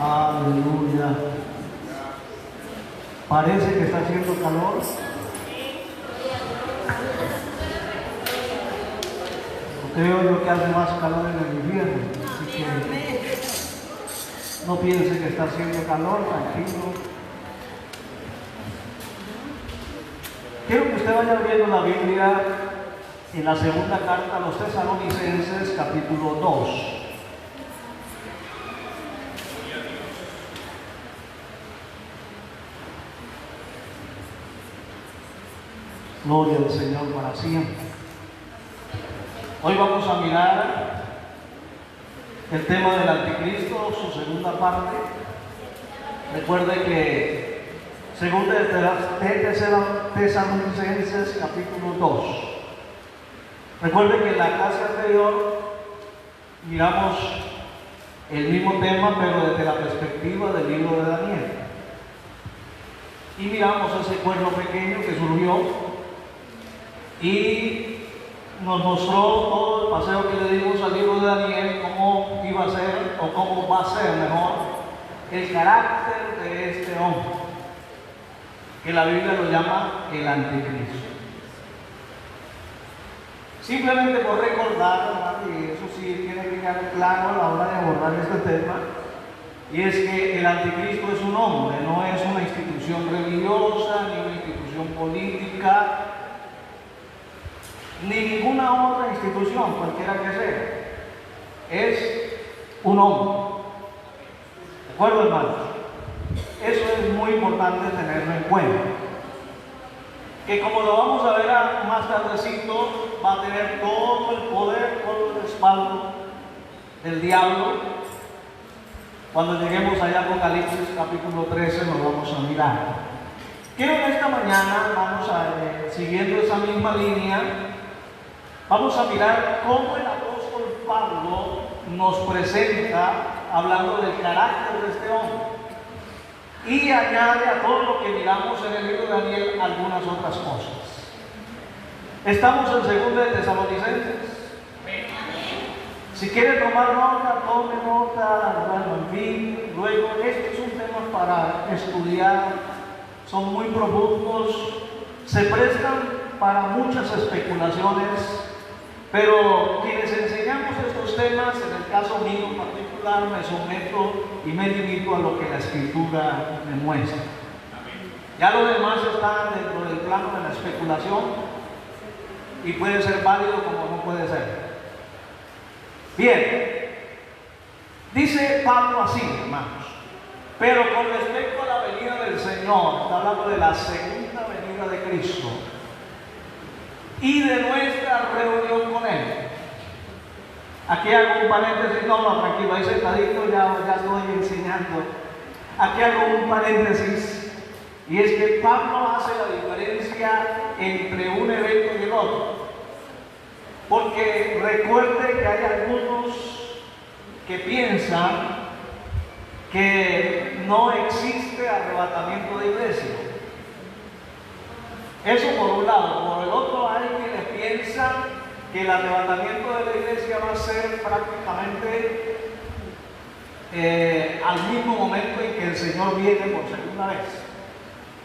Aleluya. Parece que está haciendo calor. Creo yo que hace más calor en el invierno. Así que no piense que está haciendo calor, tranquilo. Quiero que usted vaya abriendo la Biblia en la segunda carta a los Tesalonicenses, capítulo 2. Gloria al Señor para siempre. Hoy vamos a mirar el tema del anticristo, su segunda parte. Recuerde que segunda de Tesalonicenses capítulo 2. Recuerde que en la clase anterior miramos el mismo tema, pero desde la perspectiva del libro de Daniel. Y miramos ese cuerno pequeño que surgió y nos mostró todo el paseo que le dimos al libro de Daniel, cómo iba a ser, o cómo va a ser mejor, el carácter de este hombre, que la Biblia lo llama el anticristo. Simplemente por recordar, y eso sí tiene que quedar claro a la hora de abordar este tema, y es que el anticristo es un hombre, no es una institución religiosa, ni una institución política, ni ninguna otra institución, cualquiera que sea. Es un hombre. ¿De acuerdo, hermanos? Eso es muy importante tenerlo en cuenta. Que como lo vamos a ver más tardecito, va a tener todo el poder, todo el respaldo del diablo. Cuando lleguemos allá a Apocalipsis capítulo 13 lo vamos a mirar. Quiero que esta mañana vamos a, siguiendo esa misma línea, vamos a mirar cómo el apóstol Pablo nos presenta, hablando del carácter de este hombre, y añade a todo lo que miramos en el libro de Daniel algunas otras cosas. Estamos en segunda de Tesalonicenses. Si quiere tomar nota, tome nota. Bueno, en fin, luego este es un tema para estudiar, son muy profundos, se prestan para muchas especulaciones. Pero quienes enseñamos estos temas, en el caso mío en particular, me someto y me limito a lo que la Escritura me muestra. Ya lo demás está dentro del plano de la especulación y puede ser válido como no puede ser. Bien, dice Pablo así, hermanos, pero con respecto a la venida del Señor, está hablando de la segunda venida de Cristo y de nuestra reunión con Él. Aquí hago un paréntesis, no, tranquilo, ahí sentadito ya estoy enseñando. Aquí hago un paréntesis, y es que Pablo hace la diferencia entre un evento y el otro. Porque recuerde que hay algunos que piensan que no existe arrebatamiento de iglesia. Eso por un lado. Por el otro hay quienes piensan que el arrebatamiento de la iglesia va a ser prácticamente al mismo momento en que el Señor viene por segunda vez.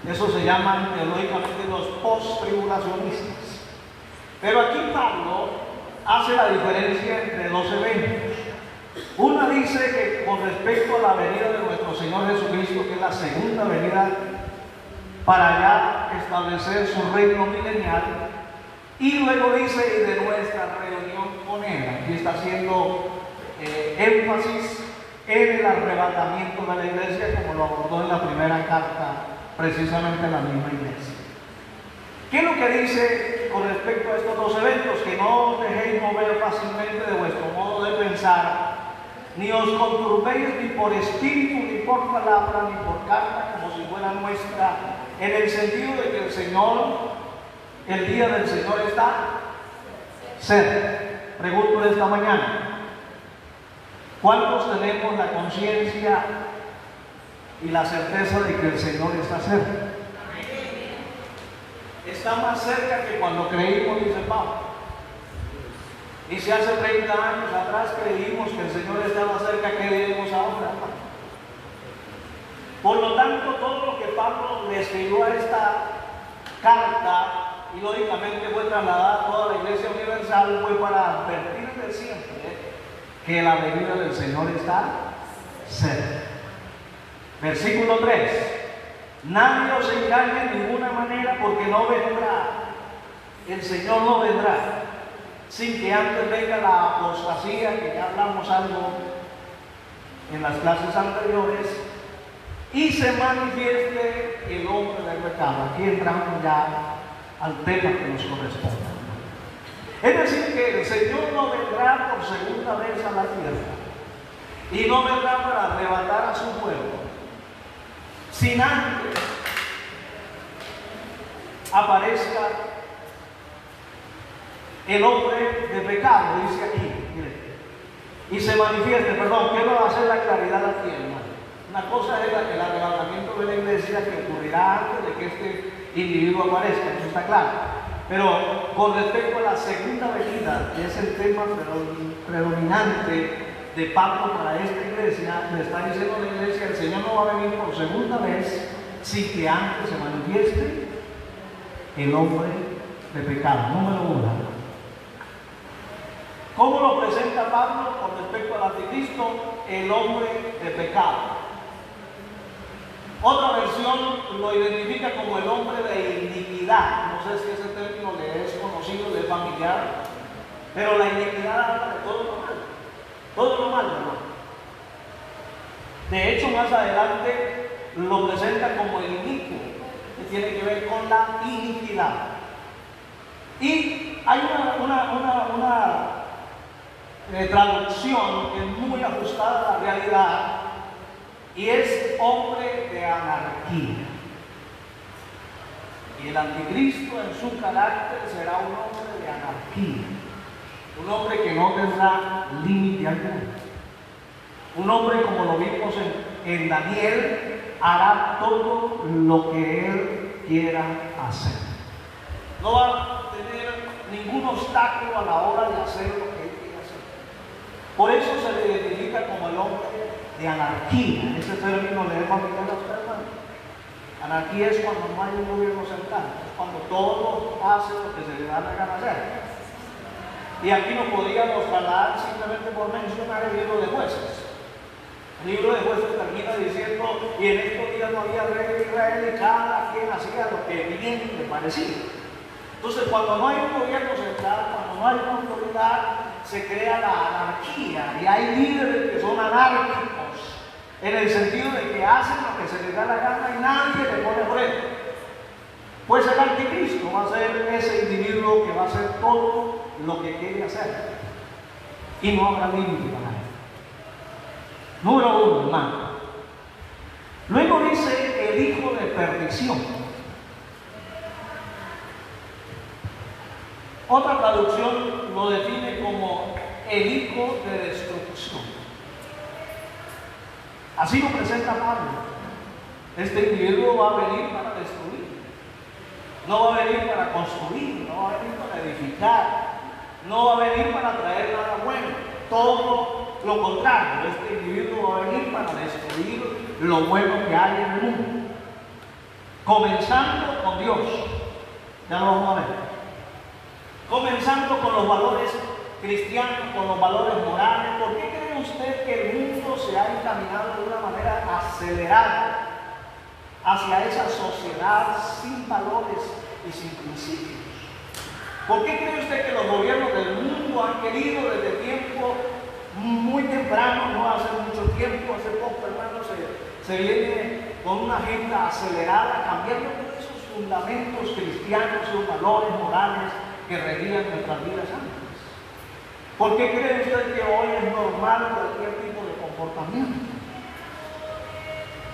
Eso se llaman teológicamente los post-tribulacionistas. Pero aquí Pablo hace la diferencia entre dos eventos. Una dice que con respecto a la venida de nuestro Señor Jesucristo, que es la segunda venida para ya establecer su reino milenial, y luego dice y de nuestra reunión con Él. Aquí está haciendo énfasis en el arrebatamiento de la iglesia, como lo abordó en la primera carta, precisamente en la misma iglesia. ¿Qué es lo que dice con respecto a estos dos eventos? Que no os dejéis mover fácilmente de vuestro modo de pensar, ni os conturbéis ni por espíritu, ni por palabra, ni por carta, como si fuera nuestra, en el sentido de que el Señor, el día del Señor está cerca. Pregunto esta mañana, ¿cuántos tenemos la conciencia y la certeza de que el Señor está cerca? Está más cerca que cuando creímos, dice Pablo. Y si hace 30 años atrás creímos que el Señor estaba cerca, ¿qué diremos ahora? Por lo tanto, todo lo que Pablo le escribió a esta carta, y lógicamente fue trasladada a toda la Iglesia Universal, fue para advertirle siempre que la venida del Señor está cerca. Versículo 3. Nadie os engañe de ninguna manera, porque no vendrá, el Señor no vendrá, sin que antes venga la apostasía, que ya hablamos algo en las clases anteriores, y se manifieste el hombre del pecado. Aquí entramos ya al tema que nos corresponde. Es decir, que el Señor no vendrá por segunda vez a la tierra, y no vendrá para arrebatar a su pueblo, sin antes aparezca el hombre de pecado, dice aquí, mire, y se manifieste, perdón, quiero hacer la claridad aquí, hermano. Una cosa es el arrebatamiento de la iglesia, que ocurrirá antes de que este individuo aparezca, eso está claro. Pero con respecto a la segunda venida, que es el tema predominante de Pablo para esta iglesia, le está diciendo a la iglesia: el Señor no va a venir por segunda vez sin que antes se manifieste el hombre de pecado. Número 1. ¿Cómo lo presenta Pablo con respecto al anticristo? El hombre de pecado. Otra versión lo identifica como el hombre de iniquidad. No sé si ese término le es conocido, le es familiar, pero la iniquidad habla de todo lo malo. Todo lo malo, hermano. De hecho, más adelante lo presenta como el inicuo, que tiene que ver con la iniquidad. Y hay una traducción que es muy ajustada a la realidad, y es hombre de anarquía. Y el anticristo en su carácter será un hombre de anarquía, un hombre que no tendrá límite alguno, un hombre, como lo vimos en Daniel, hará todo lo que él quiera hacer. No va a tener ningún obstáculo a la hora de hacer lo que él quiere hacer. Por eso se le identifica como el hombre de anarquía. Ese término le hemos aplicado a usted, hermano. Anarquía es cuando no hay un gobierno central, es cuando todos hacen lo que se les da la gana hacer. Y aquí no podríamos hablar simplemente por mencionar el libro de Jueces. El libro de Jueces termina diciendo: y en estos días no había rey de Israel, y cada quien hacía lo que bien le parecía. Entonces, cuando no hay un gobierno central, cuando no hay una autoridad, se crea la anarquía, y hay líderes que son anárquicos, en el sentido de que hacen lo que se les da la gana y nadie le pone freno. Pues el anticristo va a ser ese individuo que va a hacer todo lo que quiere hacer, y no habrá límite para él. Número 1, hermano. Luego dice el hijo de perdición. Otra traducción lo define como el hijo de destrucción. Así lo presenta Pablo. Este individuo va a venir para destruir. No va a venir para construir, no va a venir para edificar, no va a venir para traer nada bueno. Todo lo contrario, este individuo va a venir para destruir lo bueno que hay en el mundo. Comenzando con Dios. Ya lo vamos a ver. Comenzando con los valores cristianos, con los valores morales. ¿Por qué cree usted que el mundo se ha encaminado de una manera acelerada hacia esa sociedad sin valores y sin principios? ¿Por qué cree usted que los gobiernos del mundo han querido desde tiempo muy temprano, no hace mucho tiempo, hace poco, hermano, se viene con una agenda acelerada, cambiando todos esos fundamentos cristianos, esos valores morales que regían nuestras vidas antes? ¿Por qué cree usted que hoy es normal cualquier tipo de comportamiento?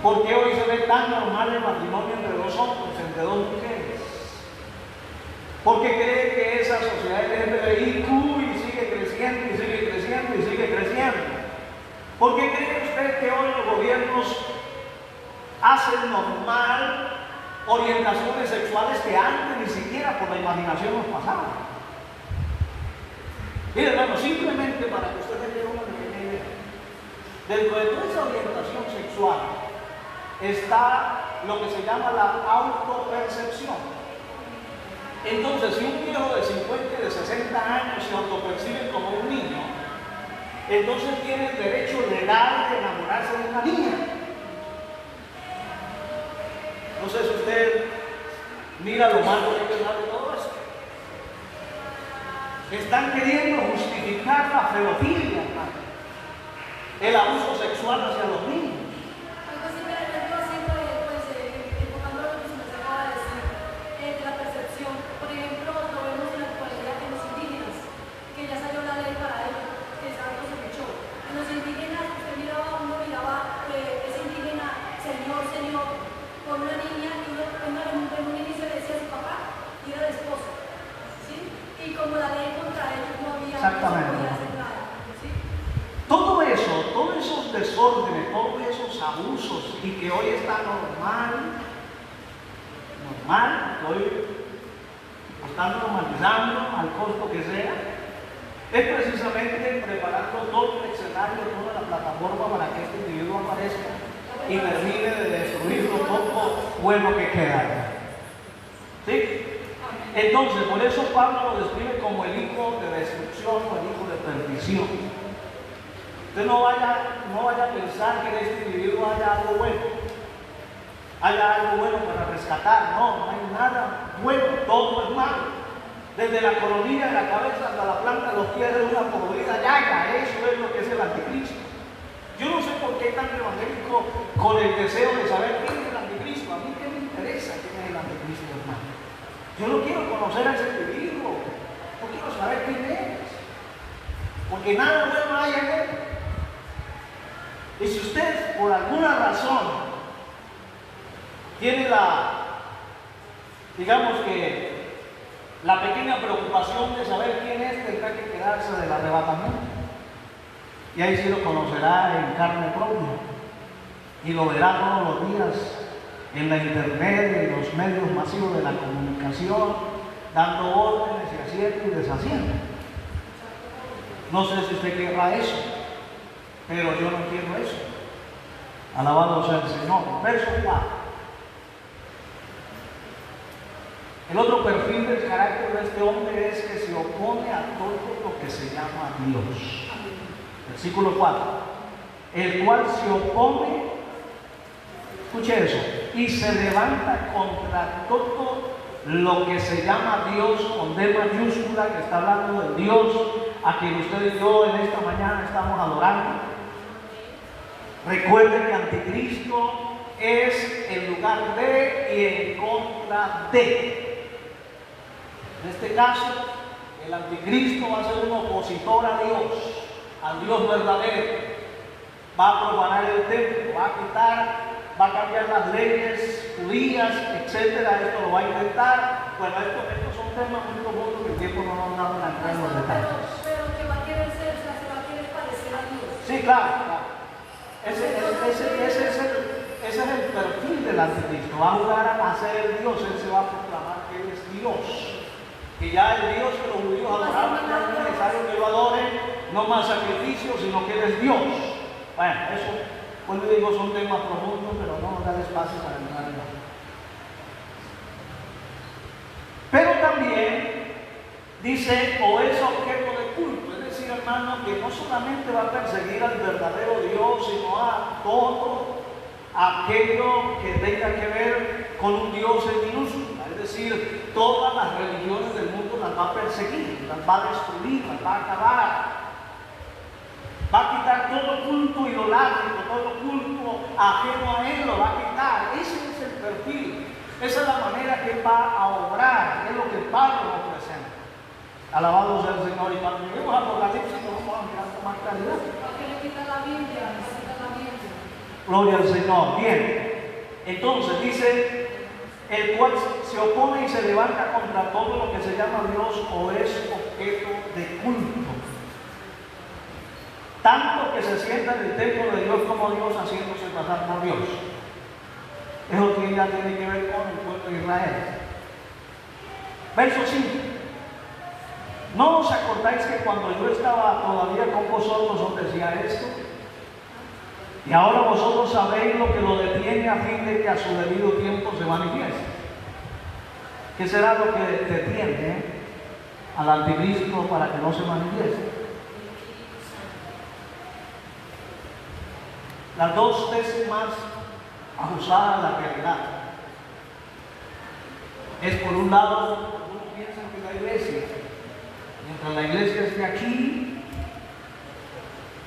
¿Por qué hoy se ve tan normal el matrimonio entre dos hombres, entre dos mujeres? ¿Por qué cree que esa sociedad LGBTIQ y sigue creciendo y sigue creciendo y sigue creciendo? ¿Por qué cree usted que hoy los gobiernos hacen normal orientaciones sexuales que antes ni siquiera por la imaginación nos pasaban? Mire, hermano, simplemente para que usted tenga una pequeña idea, dentro de toda esa orientación sexual está lo que se llama la autopercepción. Entonces, si un viejo de 50 y de 60 años se autopercibe como un niño, entonces tiene el derecho legal de enamorarse de una niña. No sé si usted mira lo malo que es de todo esto. Están queriendo justificar la pedofilia, hermano, el abuso sexual hacia los niños. La percepción, por ejemplo, lo vemos en la actualidad en los indígenas, que ya salió la ley para ello, que es algo se echó. En los indígenas, usted miraba, uno miraba ese indígena, señor, con una niña, y uno en un inicio le decía a su papá, y era el esposo, ¿sí? Y como la ley contra ellos no había, Exactamente. No podía hacer nada, ¿sí? Todo eso, todos esos desórdenes, todos esos abusos, y que hoy está normal, hoy están normalizando al costo que sea, es precisamente preparando todo el escenario, toda la plataforma para que este individuo aparezca y termine de destruir lo poco bueno que queda. ¿Sí? Entonces, por eso Pablo lo describe como el hijo de destrucción o el hijo de perdición. Usted no vaya a pensar que en este individuo haya algo bueno. Haya algo bueno para rescatar. No hay nada bueno, todo es malo. Desde la coronilla de la cabeza hasta la planta de los pies de una podrida llaga. Eso es lo que es el anticristo. Yo no sé por qué tan evangélico con el deseo de saber quién es el anticristo. A mí qué me interesa quién es el anticristo, hermano. Yo no quiero conocer a ese individuo. No quiero saber quién es. Porque nada bueno hay en él. Y si usted por alguna razón tiene la pequeña preocupación de saber quién es, tendrá que quedarse del arrebatamiento. Y ahí sí lo conocerá en carne propia. Y lo verá todos los días en la internet, en los medios masivos de la comunicación, dando órdenes y haciendo y deshaciendo. No sé si usted querrá eso, pero yo no quiero eso. Alabado sea el Señor. Verso 4. El otro perfil del carácter de este hombre es que se opone a todo lo que se llama Dios. Versículo 4. El cual se opone, escuche eso, y se levanta contra todo lo que se llama Dios, con D mayúscula, que está hablando de Dios, a quien usted y yo en esta mañana estamos adorando. Recuerden que anticristo es en lugar de y en contra de. En este caso, el anticristo va a ser un opositor a Dios, al Dios verdadero. Va a profanar el templo, va a cambiar las leyes judías, etcétera. Esto lo va a intentar. Bueno, estos son temas muy profundos que el tiempo no nos da para entrar en los detalles. Pero que va a querer ser, o sea, se va a querer parecer a Dios. Sí, claro. Ese es el perfil del anticristo. Va a jugar a ser el Dios. Él se va a proclamar que él es Dios. Que ya el Dios que los judíos adoraban, ya no es necesario que lo adoren, no más sacrificios, sino que él es Dios. Bueno, eso, pues le digo, son temas profundos, pero no nos da espacio para entrar en eso. Pero también dice, o es objeto de culto, es decir, hermano, que no solamente va a perseguir al verdadero Dios, sino a todo aquello que tenga que ver con un Dios en minúscula. Es decir, todas las religiones del mundo las va a perseguir, las va a destruir, las va a acabar. Va a quitar todo culto idolátrico, todo culto ajeno a él, lo va a quitar. Ese es el perfil, esa es la manera que va a obrar, es lo que Pablo nos presenta. Alabado sea el Señor. Y cuando lleguemos a Apocalipsis, no vamos a mirar con más claridad. Porque le quita la Biblia, le quita la Biblia. Gloria al Señor. Bien, entonces dice, el cual se opone y se levanta contra todo lo que se llama Dios o es objeto de culto. Tanto que se sienta en el templo de Dios como Dios, haciéndose pasar por Dios. Eso ya tiene que ver con el pueblo de Israel. Verso 5. ¿No os acordáis que cuando yo estaba todavía con vosotros os decía esto? Y ahora vosotros sabéis lo que lo detiene a fin de que a su debido tiempo se manifieste. ¿Qué será lo que detiene al anticristo para que no se manifieste? Las dos veces más abusadas de la realidad es, por un lado, algunos piensan que la iglesia, mientras la iglesia esté aquí,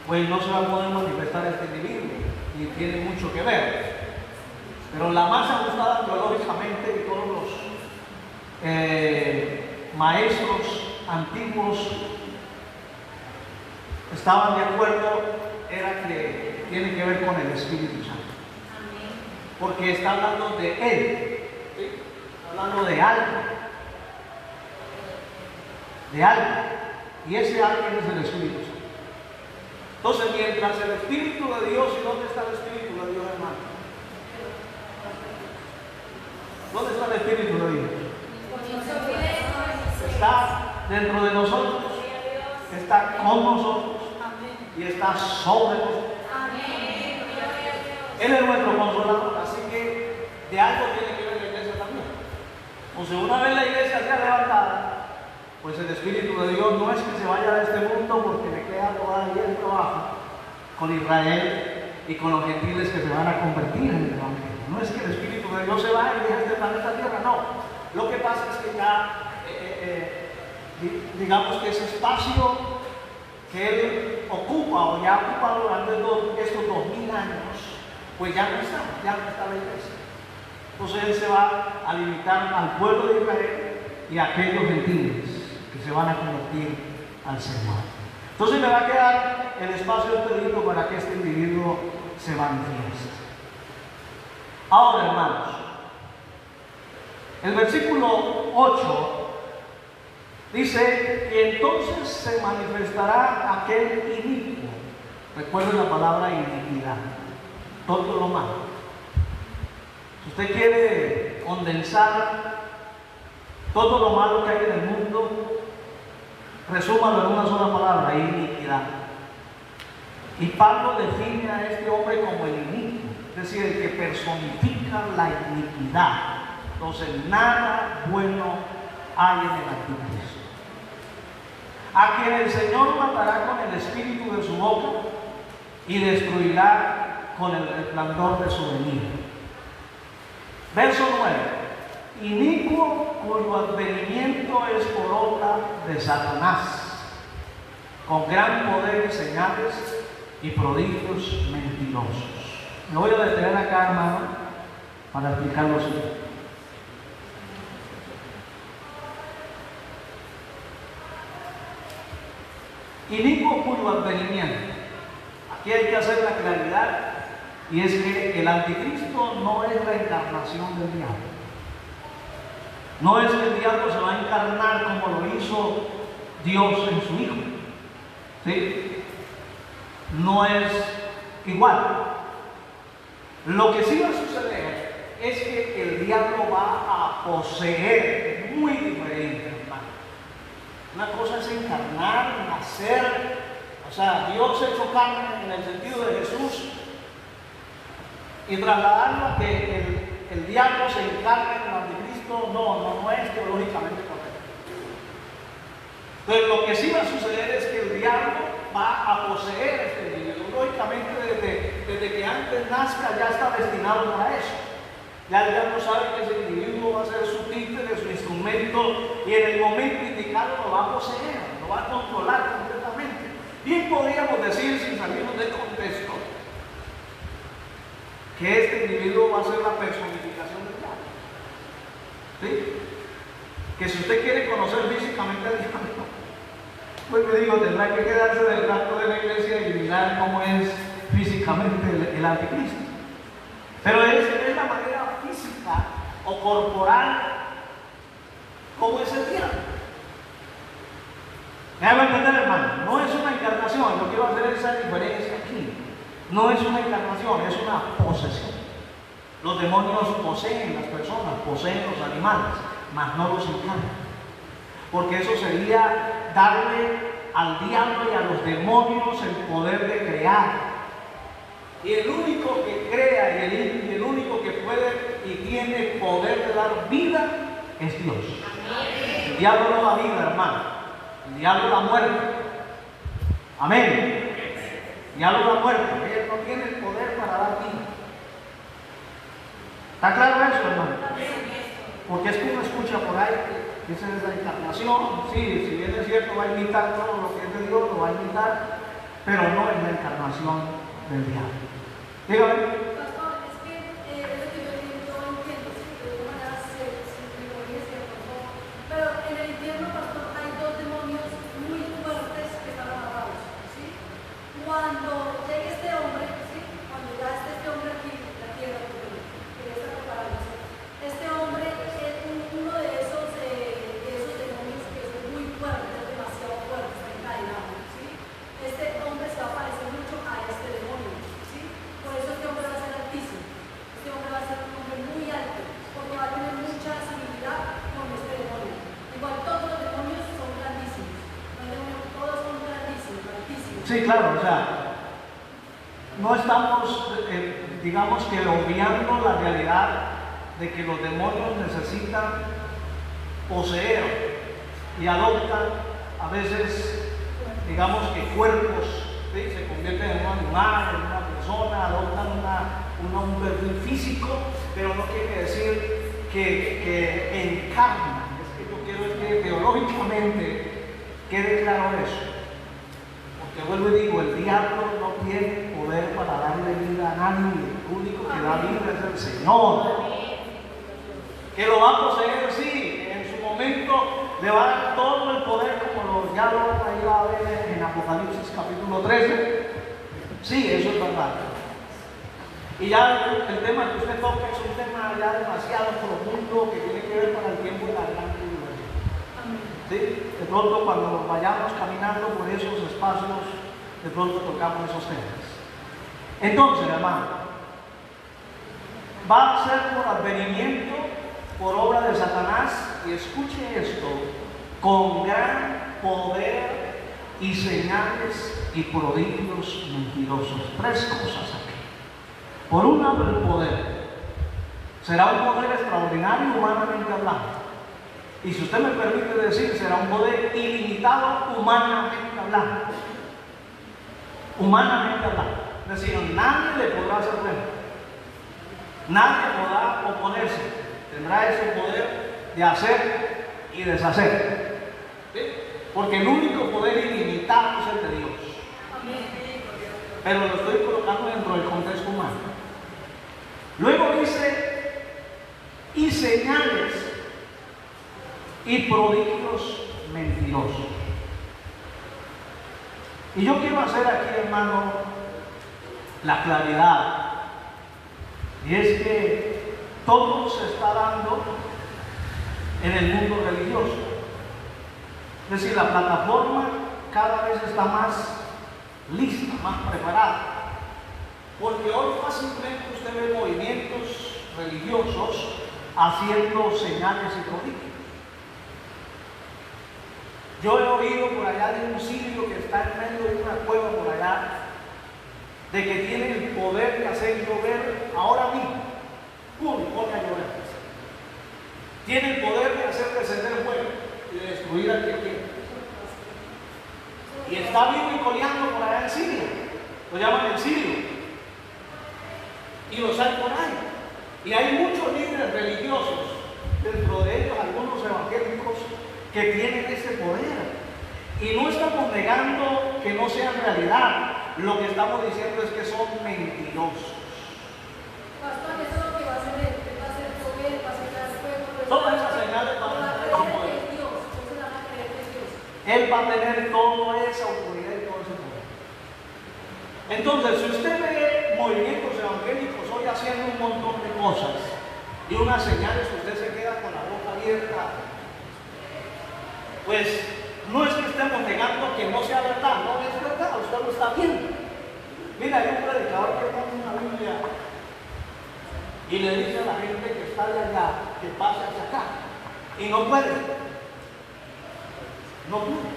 pues no se va a poder manifestar este individuo, y tiene mucho que ver. Pero la más ajustada teológicamente, que todos los maestros antiguos estaban de acuerdo, era que tiene que ver con el Espíritu Santo. Porque está hablando de Él, ¿sí? Está hablando de algo. De algo. Y ese alguien es el Espíritu Santo. Entonces, mientras el Espíritu de Dios, ¿y dónde está el Espíritu de Dios, hermano? ¿Dónde está el Espíritu de Dios? Está dentro de nosotros, está con nosotros y está sobre nosotros. Él es nuestro consolador, así que de algo tiene que ver la iglesia también. O sea, una vez la iglesia sea levantada, pues el Espíritu de Dios no es que se vaya de este mundo, porque le queda todavía el trabajo con Israel y con los gentiles que se van a convertir en el Evangelio. No es que el Espíritu de Dios se vaya y deje este planeta Tierra, no. Lo que pasa es que ya, digamos que ese espacio que Él ocupa o ya ha ocupado durante estos 2000 años, pues ya no está la iglesia. Entonces Él se va a limitar al pueblo de Israel y a aquellos gentiles que se van a convertir al Señor. Entonces le va a quedar el espacio pedido para que este individuo se manifieste. Ahora, hermanos, el versículo 8 dice que entonces se manifestará aquel inicuo. Recuerden la palabra iniquidad, todo lo malo. Si usted quiere condensar todo lo malo que hay en el mundo, resúmalo en una sola palabra: iniquidad. Y Pablo define a este hombre como el inicuo, es decir, el que personifica la iniquidad. Entonces, nada bueno hay en el anticristo, a quien el Señor matará con el espíritu de su boca y destruirá con el resplandor de su venida. Verso 9: inicuo cuyo advenimiento es por obra de Satanás, con gran poder y señales y prodigios mentirosos. Me voy a detener acá, hermano, para explicarlo así. Inicuo cuyo advenimiento. Aquí hay que hacer la claridad, y es que el anticristo no es la encarnación del diablo. No es que el diablo se va a encarnar como lo hizo Dios en su Hijo, ¿sí? No es igual. Lo que sí va a suceder es que el diablo va a poseer, muy diferente, hermano. Una cosa es encarnar, nacer, o sea, Dios hecho carne en el sentido de Jesús, y trasladarlo a que el diablo se encarne en el anticristo, no es teológicamente correcto. Entonces, lo que sí va a suceder es que el diablo va a poseer a este individuo. Lógicamente, desde que antes nazca ya está destinado para eso. Ya el diablo sabe que ese individuo va a ser su títere, su instrumento, y en el momento indicado lo va a poseer, lo va a controlar completamente. Bien podríamos decir, sin salirnos del contexto, que este individuo va a ser la personificación del diablo. ¿Sí? Que si usted quiere conocer físicamente al diablo, pues me digo, tendrá que quedarse del rato de la iglesia y mirar cómo es físicamente el anticristo. Pero es la manera física o corporal como es el diablo. Déjame entender, hermano, no es una encarnación. Yo quiero hacer esa diferencia aquí. No es una encarnación, es una posesión. Los demonios poseen las personas, poseen los animales, mas no los encarnan. Porque eso sería darle al diablo y a los demonios el poder de crear. Y el único que crea y el único que puede y tiene poder de dar vida es Dios. El diablo no da vida, hermano. El diablo da muerte. Amén. El diablo da muerte. Él no tiene el poder para dar vida. ¿Está claro eso, hermano? Porque es que uno escucha por ahí que esa es la encarnación. Sí, si bien es cierto, va a imitar todo lo que es de Dios, lo va a imitar, pero no es la encarnación del diablo. Dígame. Pastor, es que eso que yo entiendo, si de alguna manera se me corrige si de pronto, pero en el infierno, pastor, hay dos demonios muy fuertes que están amarrados, ¿sí? Cuando llegue este hombre, ¿sí? Cuando ya esté este hombre aquí en la tierra, que ya está preparándose, este hombre es uno de esos demonios que es muy fuerte, es demasiado fuerte, está encadenado, ¿sí? Este hombre se va a parecer mucho a este demonio, ¿sí? Por eso este hombre va a ser altísimo, este hombre va a ser un hombre muy alto, porque va a tener mucha similitud con este demonio. Igual todos los demonios son grandísimos, todos son grandísimos, altísimos. Sí, claro, o sea, no estamos, digamos que obviando la realidad de que los demonios necesitan poseer y adoptan a veces, digamos que cuerpos, ¿sí? Se convierten en un animal, en una persona, adoptan un perfil físico, pero no quiere decir que encarnan. Es que yo quiero que teológicamente quede claro eso. Porque vuelvo y digo, el diablo no tiene poder para darle vida a nadie. El único que da vida es el Señor. Que lo va a poseer, sí, en su momento le va a dar todo el poder, como ya lo ahí va a ver en Apocalipsis capítulo 13. Sí, eso es verdad. Y ya el tema que usted toca es un tema ya demasiado profundo que tiene que ver con el tiempo de la gran tribulación. ¿Sí? De pronto cuando vayamos caminando por esos espacios, de pronto tocamos esos temas. Entonces, hermano, va a ser por advenimiento, por obra de Satanás, y escuche esto, con gran poder y señales y prodigios mentirosos. Tres cosas aquí. Por un lado, el poder. Será un poder extraordinario humanamente hablando. Y si usted me permite decir, será un poder ilimitado humanamente hablando. Humanamente hablando. Es decir, nadie le podrá hacer frente. Nadie podrá oponerse. Tendrá ese poder de hacer y deshacer. ¿Sí? Porque el único poder ilimitado es el de Dios. Pero lo estoy colocando dentro del contexto humano. Luego dice, y señales y prodigios mentirosos. Y yo quiero hacer aquí, hermano, la claridad. Y es que todo se está dando en el mundo religioso. Es decir, la plataforma cada vez está más lista, más preparada. Porque hoy fácilmente usted ve movimientos religiosos haciendo señales y prodigios. Yo he oído por allá de un sirio que está en medio de una cueva por allá, de que tiene el poder de hacer llover ahora mismo. ¡Pum! Pone a llover. Tiene el poder de hacer descender fuego y de destruir al que quiera. Y está vivo y coleando por allá en Siria. Lo llaman el sirio. Y los hay por ahí. Y hay muchos líderes religiosos, dentro de ellos algunos evangélicos, que tienen ese poder. Y no estamos negando que no sean realidad. Lo que estamos diciendo es que son mentirosos. Pastor, eso es lo que va a hacer él. Él va a hacer poder, va a sacar fuego. Todas esas señales van a tener un poder. Él va a tener toda esa autoridad y todo ese poder. Entonces, si usted ve movimientos evangélicos hoy haciendo un montón de cosas y unas señales, usted se queda con la boca abierta. Pues no es que estemos negando que no sea verdad, no es verdad, usted lo está viendo. Mira, hay un predicador que pone una Biblia y le dice a la gente que está de allá que pase hacia acá y no puede. No puede.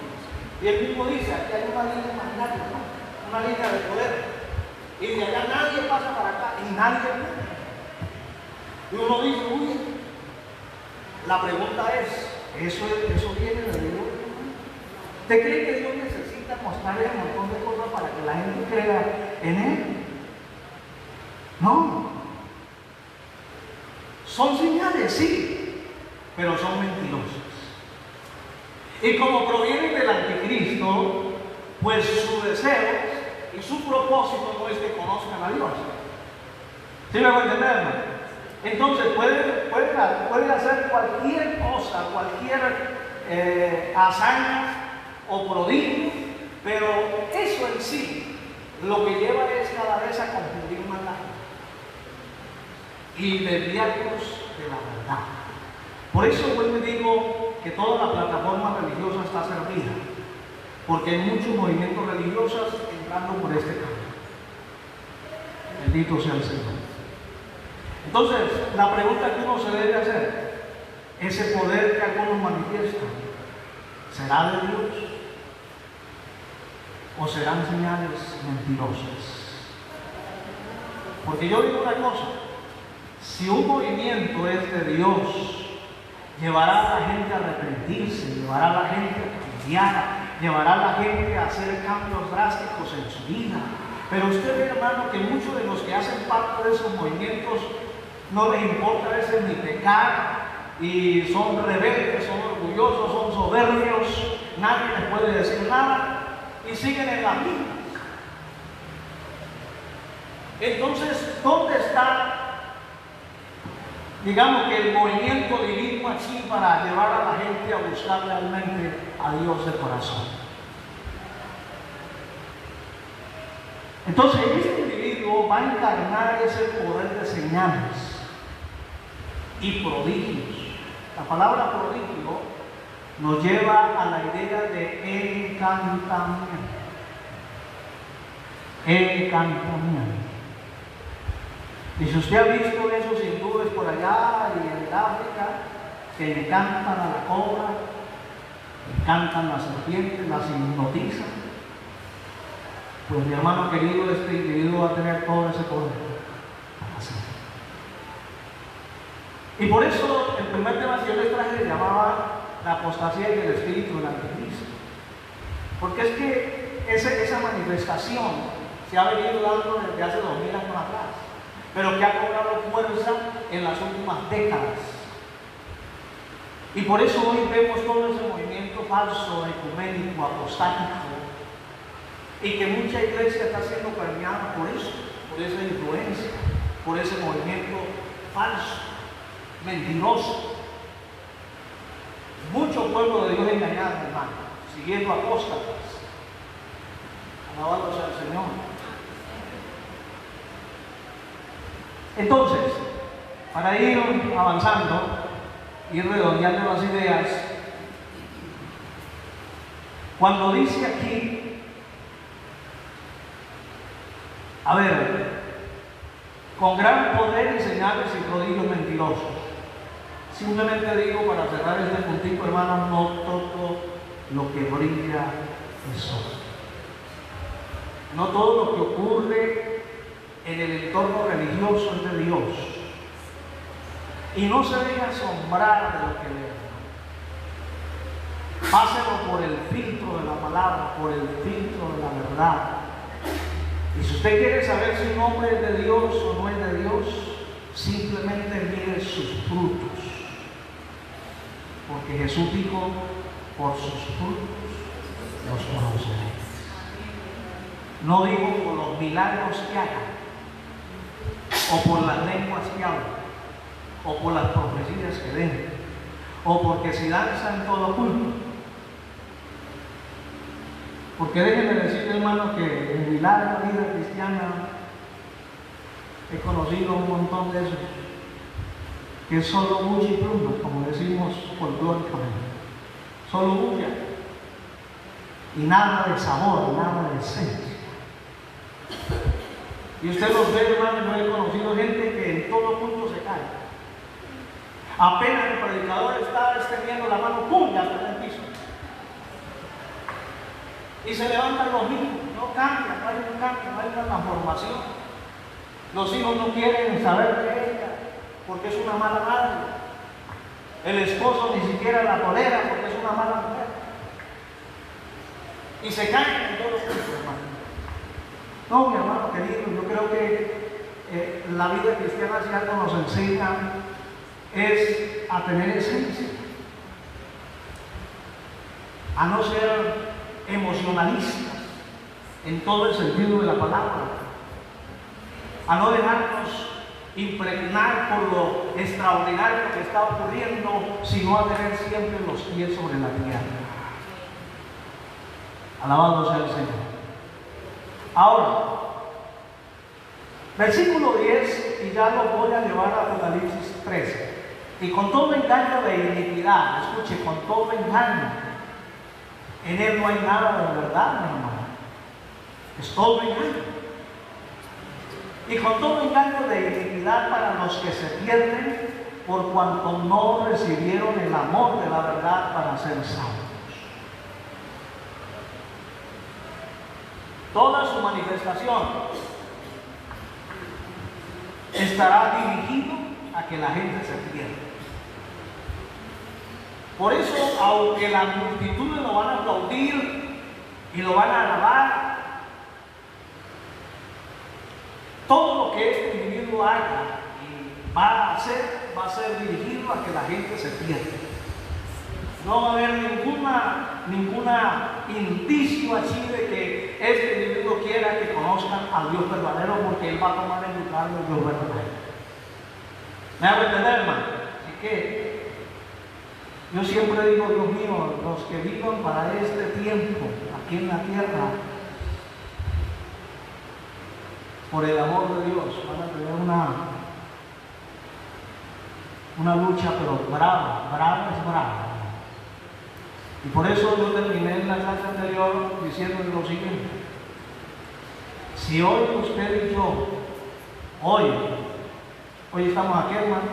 Y él mismo dice, aquí hay una línea imaginaria, ¿no? Una línea de poder. Y de allá nadie pasa para acá y nadie viene. Y uno dice, uy, la pregunta es, ¿eso viene de Dios? ¿Usted cree que Dios necesita mostrarle un montón de cosas para que la gente crea en Él? No. Son señales, sí, pero son mentirosas. Y como provienen del anticristo, pues su deseo y su propósito no es que conozcan a Dios. ¿Sí me voy a entender, hermano? Entonces pueden hacer cualquier cosa, cualquier hazaña o prodigio, pero eso en sí lo que lleva es cada vez a confundir más la gente y desviarnos de la verdad. Por eso yo les digo que toda la plataforma religiosa está servida, porque hay muchos movimientos religiosos entrando por este camino. Bendito sea el Señor. Entonces, la pregunta que uno se debe hacer, ese poder que algunos manifiestan, ¿será de Dios? ¿O serán señales mentirosas? Porque yo digo una cosa, si un movimiento es de Dios, llevará a la gente a arrepentirse, llevará a la gente a cambiar, llevará a la gente a hacer cambios drásticos en su vida. Pero usted ve, hermano, que muchos de los que hacen parte de esos movimientos no les importa a veces ni pecar, y son rebeldes, son orgullosos, son soberbios, nadie les puede decir nada y siguen en la vida. Entonces, ¿dónde está, digamos, que el movimiento divino aquí para llevar a la gente a buscar realmente a Dios de corazón? Entonces, este individuo va a encarnar ese poder de señales y prodigios. La palabra prodigio nos lleva a la idea de encantamiento. Encantamiento. Y si usted ha visto esos hindúes por allá y en el África, que encantan a la cobra, encantan a la serpiente, las hipnotizan, pues mi hermano querido, este individuo va a tener todo ese poder para hacerlo. Y por eso el primer tema que yo les traje se llamaba la apostasía y el espíritu del anticristo. Porque es que esa manifestación se ha venido dando desde hace 2000 años atrás, pero que ha cobrado fuerza en las últimas décadas. Y por eso hoy vemos todo ese movimiento falso, ecuménico, apostático, y que mucha iglesia está siendo permeada por eso, por esa influencia, por ese movimiento falso, mentiroso. Mucho pueblo de Dios engañado, hermano, siguiendo apóstatas. Alabado sea el Señor. Entonces, para ir avanzando, ir redondeando las ideas, cuando dice aquí, a ver, con gran poder y señales y prodigios mentirosos. Simplemente digo, para cerrar este puntito, hermano, no todo lo que brilla es sol. No todo lo que ocurre en el entorno religioso es de Dios. Y no se deje asombrar de lo que ve. Páselo por el filtro de la palabra, por el filtro de la verdad. Y si usted quiere saber si un hombre es de Dios o no es de Dios, simplemente mire sus frutos. Porque Jesús dijo, por sus frutos los conoceréis. No dijo por los milagros que hagan, o por las lenguas que hablan, o por las profecías que den, o porque si danzan todo culto. Porque déjenme decirle, hermano, que en mi larga vida cristiana he conocido un montón de esos, que es solo bulla y pluma, como decimos folclóricamente, solo bulla, y nada de sabor, nada de esencia. Y usted los ve, hermano, yo he conocido gente que en todo punto se cae. Apenas el predicador está extendiendo la mano, ¡pum!, ya está en el piso. Y se levantan los mismos, no cambia, no hay un cambio, no hay una transformación. Los hijos no quieren saber de ella porque es una mala madre. El esposo ni siquiera la tolera porque es una mala mujer. Y se caen en todos los hermanos. No, mi hermano querido, yo creo que la vida cristiana, si algo nos enseña, es a tener esencia, a no ser emocionalistas en todo el sentido de la palabra, a no dejarnos impregnar por lo extraordinario que está ocurriendo, sino a tener siempre los pies sobre la tierra. Alabado sea el Señor. Ahora, versículo 10, y ya lo voy a llevar a Apocalipsis 13. Y con todo engaño de iniquidad, escuche, con todo engaño, en él no hay nada de verdad, mi hermano. Es todo engaño. Y con todo engaño de iniquidad para los que se pierden, por cuanto no recibieron el amor de la verdad para ser salvos. Toda su manifestación estará dirigido a que la gente se pierda. Por eso, aunque las multitudes lo van a aplaudir y lo van a alabar, todo lo que este individuo haga y va a ser dirigido a que la gente se pierda. No va a haber ninguna indicio así de que este individuo quiera que conozcan al Dios verdadero, porque él va a tomar el lugar del Dios verdadero. ¿Me hago entender, hermano? Así que yo siempre digo, Dios mío, los que vivan para este tiempo aquí en la tierra, por el amor de Dios, van a tener una lucha, pero brava es brava. Y por eso yo terminé en la clase anterior diciéndoles lo siguiente: si hoy usted y yo, hoy estamos aquí, hermano,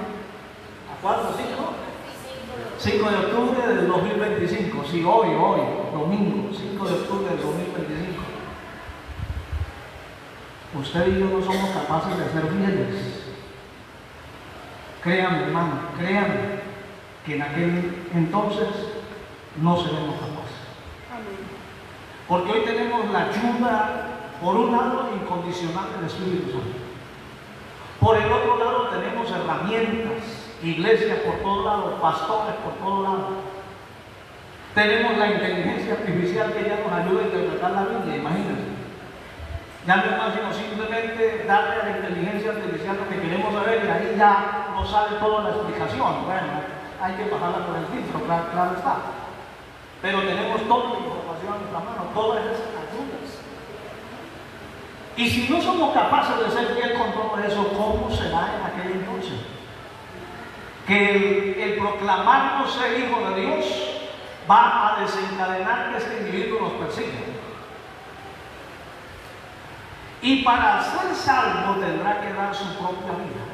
¿a cuánto? 5 de octubre del 2025. Si hoy, domingo, 5 de octubre del 2025, usted y yo no somos capaces de ser fieles, créanme, hermano, créanme, que en aquel entonces no seremos capaces. Porque hoy tenemos la ayuda, por un lado, incondicional del Espíritu Santo. Por el otro lado tenemos herramientas, iglesias por todos lados, pastores por todos lados. Tenemos la inteligencia artificial que ya nos ayuda a interpretar la Biblia, imagínense. Ya no es más sino simplemente darle a la inteligencia artificial lo que queremos saber y ahí ya nos sale toda la explicación. Bueno, hay que pasarla por el filtro, claro está. Pero tenemos toda la información en nuestra mano, todas esas ayudas. Y si no somos capaces de ser fiel con todo eso, ¿cómo será en aquel entonces? Que el proclamarnos ser hijo de Dios va a desencadenar que este individuo nos persiga. Y para ser salvo tendrá que dar su propia vida.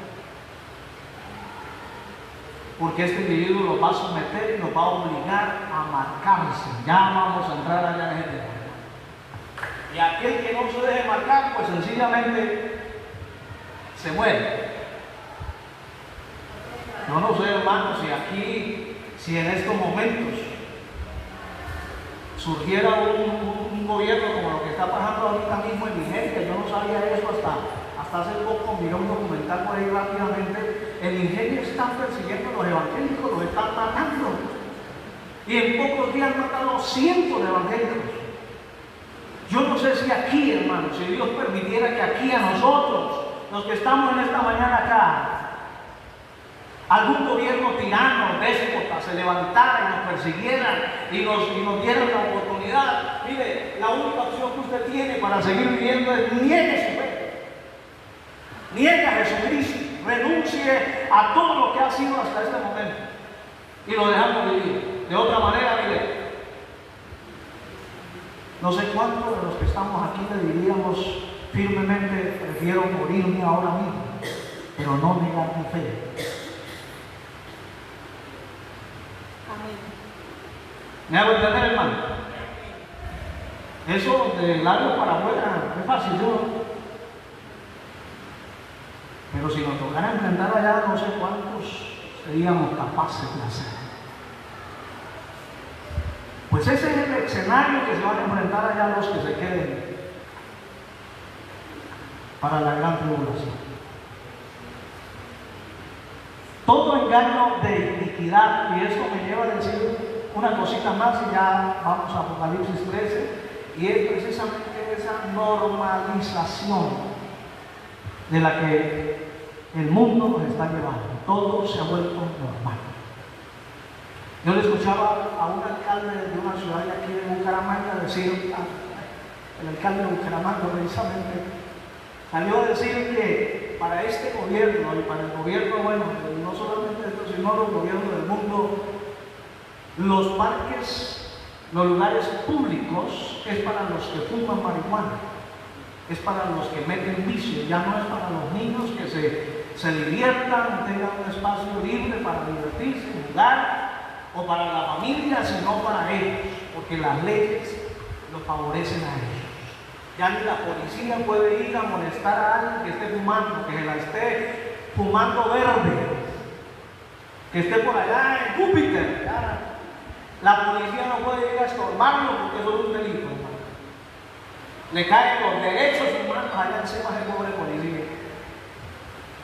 Porque este individuo los va a someter y los va a obligar a marcarse. Ya vamos a entrar allá en el tema. Y aquel que no se deje marcar, pues sencillamente se muere. Yo no sé, hermanos, si en estos momentos surgiera un gobierno como lo que está pasando ahorita mismo en Nigeria. Yo no sabía eso hasta hace poco, miré un documental por ahí rápidamente. En Nigeria están persiguiendo a los evangélicos, los están matando. Y en pocos días han matado cientos de evangélicos. Yo no sé si aquí, hermanos, si Dios permitiera que aquí a nosotros, los que estamos en esta mañana acá, algún gobierno tirano, déspota, se levantara y nos persiguiera y nos diera la oportunidad. Mire, la única opción que usted tiene para seguir viviendo es niegue su fe, niegue a Jesucristo, renuncie a todo lo que ha sido hasta este momento y lo dejamos vivir. De otra manera, mire, no sé cuántos de los que estamos aquí le diríamos firmemente: prefiero morirme ahora mismo, pero no negar mi fe. ¿Me hago entender, hermano? Eso de largo para afuera es fácil. Pero si nos tocara enfrentar allá, no sé cuántos seríamos capaces de hacer. Pues ese es el escenario que se van a enfrentar allá los que se queden para la gran tribulación. Todo engaño de iniquidad, y eso me lleva a decir una cosita más y ya vamos a Apocalipsis 13, y es precisamente esa normalización de la que el mundo nos está llevando. Todo se ha vuelto normal. Yo le escuchaba a un alcalde de una ciudad de aquí de Bucaramanga decir, el alcalde de Bucaramanga precisamente, salió a decir que para este gobierno y para el gobierno, bueno, no solamente esto, sino los gobiernos del mundo, los parques, los lugares públicos es para los que fuman marihuana, es para los que meten vicio, ya no es para los niños que se diviertan, tengan un espacio libre para divertirse, jugar, o para la familia, sino para ellos, porque las leyes los favorecen a ellos. Ya ni la policía puede ir a molestar a alguien que esté fumando, que se la esté fumando verde, que esté por allá en Júpiter. Ya, la policía no puede ir a estorbarlo porque eso es un delito. Le caen los derechos humanos allá encima del pobre policía.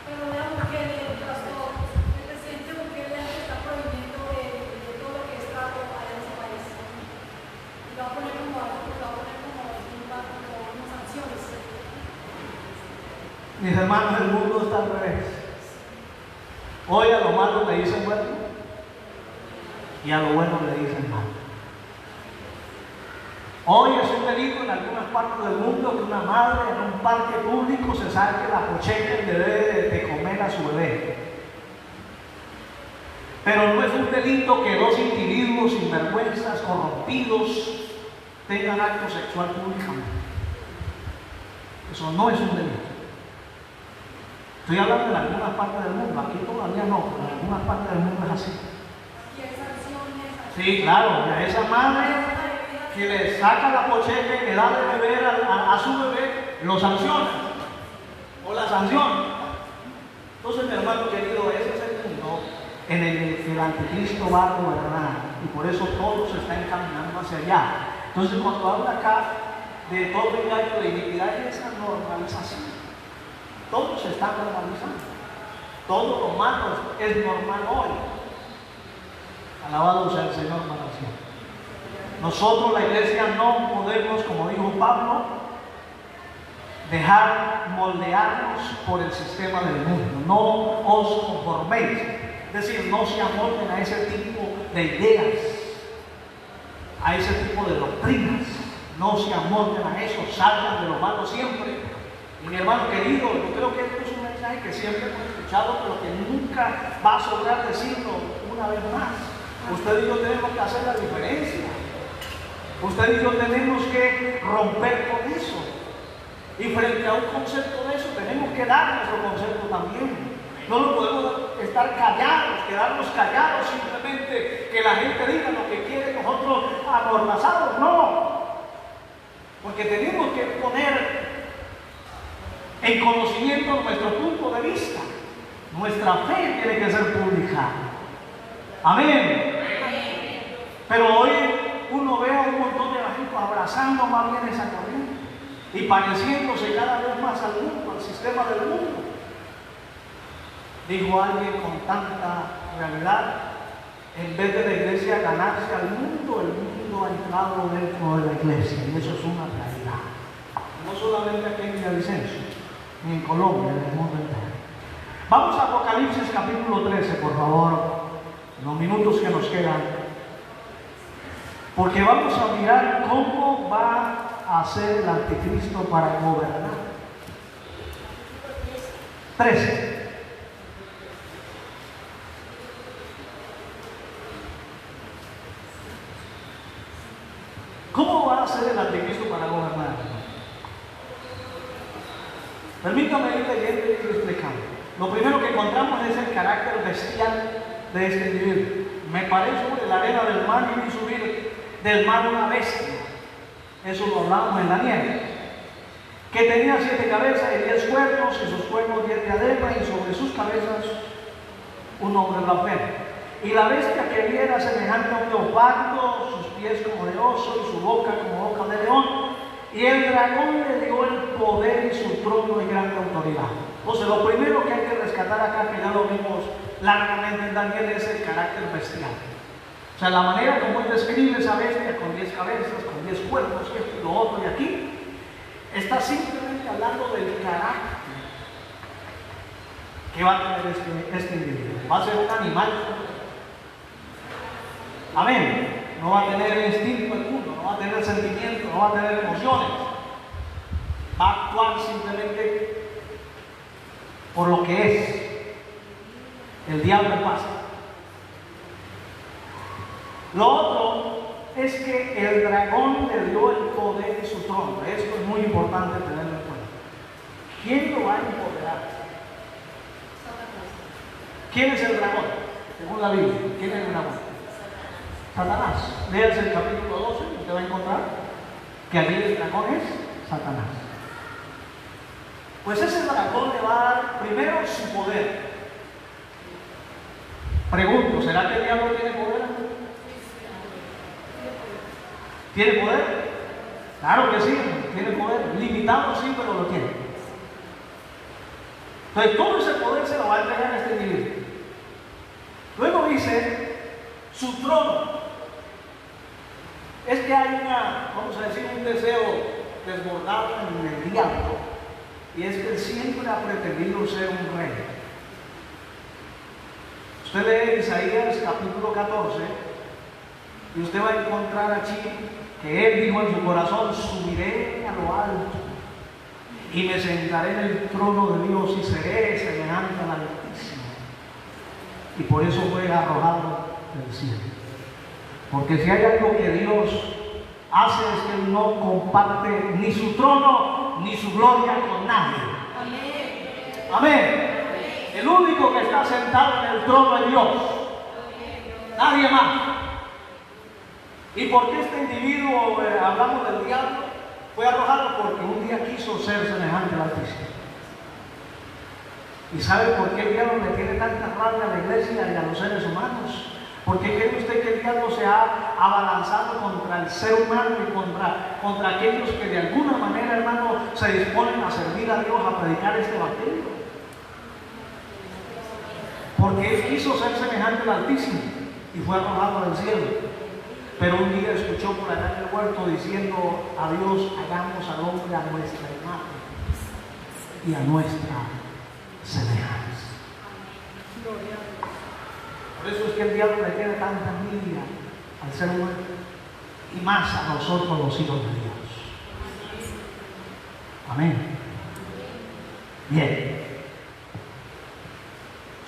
Pero la mujer y el pastor, el presidente Bukele está prohibiendo todo lo que es trato allá en ese país. Y lo va a poner como sanciones. Mis hermanos, el mundo está al revés. Hoy a lo malo le dicen bueno y a lo bueno le dicen malo. Hoy es un delito en algunas partes del mundo que una madre en un parque público se saque la pocheca y le dé de comer a su bebé. Pero no es un delito que dos individuos sinvergüenzas, corrompidos, tengan acto sexual públicamente. Eso no es un delito. Estoy hablando de algunas partes del mundo, aquí todavía no, pero en algunas partes del mundo es así. Y hay sanciones. Sí, claro, y a esa madre que le saca la pocheca y le da de beber a su bebé, lo sanciona, o la sanciona. Entonces, mi hermano querido, ese es el mundo en el que el anticristo va a gobernar, y por eso todo se está encaminando hacia allá. Entonces, cuando habla acá de todo engaño de iniquidad, es esa normalización. Todo se está normalizando. Todo lo malo es normal hoy. Alabado sea el Señor para siempre. Nosotros, la iglesia, no podemos, como dijo Pablo, dejar moldearnos por el sistema del mundo. No os conforméis. Es decir, no se amolden a ese tipo de ideas, a ese tipo de doctrinas. No se amolden a eso, salgan de lo malo siempre. Y mi hermano querido, yo creo que esto es un mensaje que siempre hemos escuchado, pero que nunca va a sobrar decirlo una vez más. Usted y yo tenemos que hacer la diferencia. Usted y yo tenemos que romper con eso. Y frente a un concepto de eso, tenemos que dar nuestro concepto también. No lo podemos estar callados, quedarnos callados, simplemente que la gente diga lo que quiere, nosotros amordazados. No. Porque tenemos que poner en conocimiento nuestro punto de vista. Nuestra fe tiene que ser pública. Amén. Pero hoy uno ve a un montón de gente abrazando más bien esa corriente y pareciéndose cada vez más al mundo, al sistema del mundo. Dijo alguien con tanta realidad: en vez de la iglesia ganarse al mundo, el mundo ha entrado dentro de la iglesia, y eso es una realidad. No solamente aquí en Villavicencio, ni en Colombia, en el mundo entero. Vamos a Apocalipsis capítulo 13, por favor, los minutos que nos quedan, porque vamos a mirar cómo va a ser el anticristo para gobernar. 13. ¿Cómo va a ser el anticristo para gobernar? Permítame ir leyendo y ir explicando. Lo primero que encontramos es el carácter bestial de este individuo. Me paré sobre la arena del mar y vi subir del mar una bestia. Eso lo hablamos en Daniel. que tenía 7 cabezas y 10 cuernos, y sus cuernos 10 diademas, y sobre sus cabezas un nombre blasfemo. Y la bestia que vi era semejante a un leopardo, sus pies como de oso y su boca como boca de león. Y el dragón le dio el poder y su trono y grande autoridad. Entonces, lo primero que hay que rescatar acá, que ya lo vimos largamente en Daniel, es el carácter bestial. O sea, la manera como él describe esa bestia con 10 cabezas, con 10 cuernos, esto y lo otro, y aquí está simplemente hablando del carácter que va a tener este individuo. Va a ser un animal. Amén. No va a tener instinto alguno, no va a tener sentimiento, no va a tener emociones. Va a actuar simplemente por lo que es. El diablo pasa. Lo otro es que el dragón le dio el poder y su trono. Esto es muy importante tenerlo en cuenta. ¿Quién lo va a empoderar? ¿Quién es el dragón? Según la Biblia, ¿quién es el dragón? Satanás. Léase el capítulo 12 y usted va a encontrar que allí el dragón es Satanás. Pues ese dragón le va a dar primero su poder. Pregunto, ¿será que el diablo tiene poder? ¿Tiene poder? Claro que sí, tiene poder. Limitado sí, pero lo tiene. Entonces todo ese poder se lo va a entregar a este individuo. Luego dice su trono. Es que hay vamos a decir, un deseo desbordado en el diablo, y es que él siempre ha pretendido ser un rey. Usted lee Isaías capítulo 14 y usted va a encontrar allí que él dijo en su corazón: subiré a lo alto y me sentaré en el trono de Dios y seré semejante al Altísimo. Y por eso fue arrojado del cielo. Porque si hay algo que Dios hace, es que Él no comparte ni su trono ni su gloria con nadie. Amén. Amén. El único que está sentado en el trono es Dios. Nadie más. ¿Y por qué este individuo, hablamos del diablo, fue arrojado? Porque un día quiso ser semejante al Altísimo. ¿Y sabe por qué el diablo le tiene tanta rabia a la iglesia y a los seres humanos? ¿Por qué cree usted que el diablo se ha abalanzado contra el ser humano y contra aquellos que de alguna manera, hermano, se disponen a servir a Dios, a predicar este evangelio? Porque él quiso ser semejante al Altísimo y fue arrojado del cielo. Pero un día escuchó por allá en el huerto diciendo a Dios: hagamos al hombre a nuestra imagen y a nuestra semejanza. Por eso es que el diablo le tiene tanta envidia al ser humano, y más a nosotros los hijos de Dios. Amén. Bien.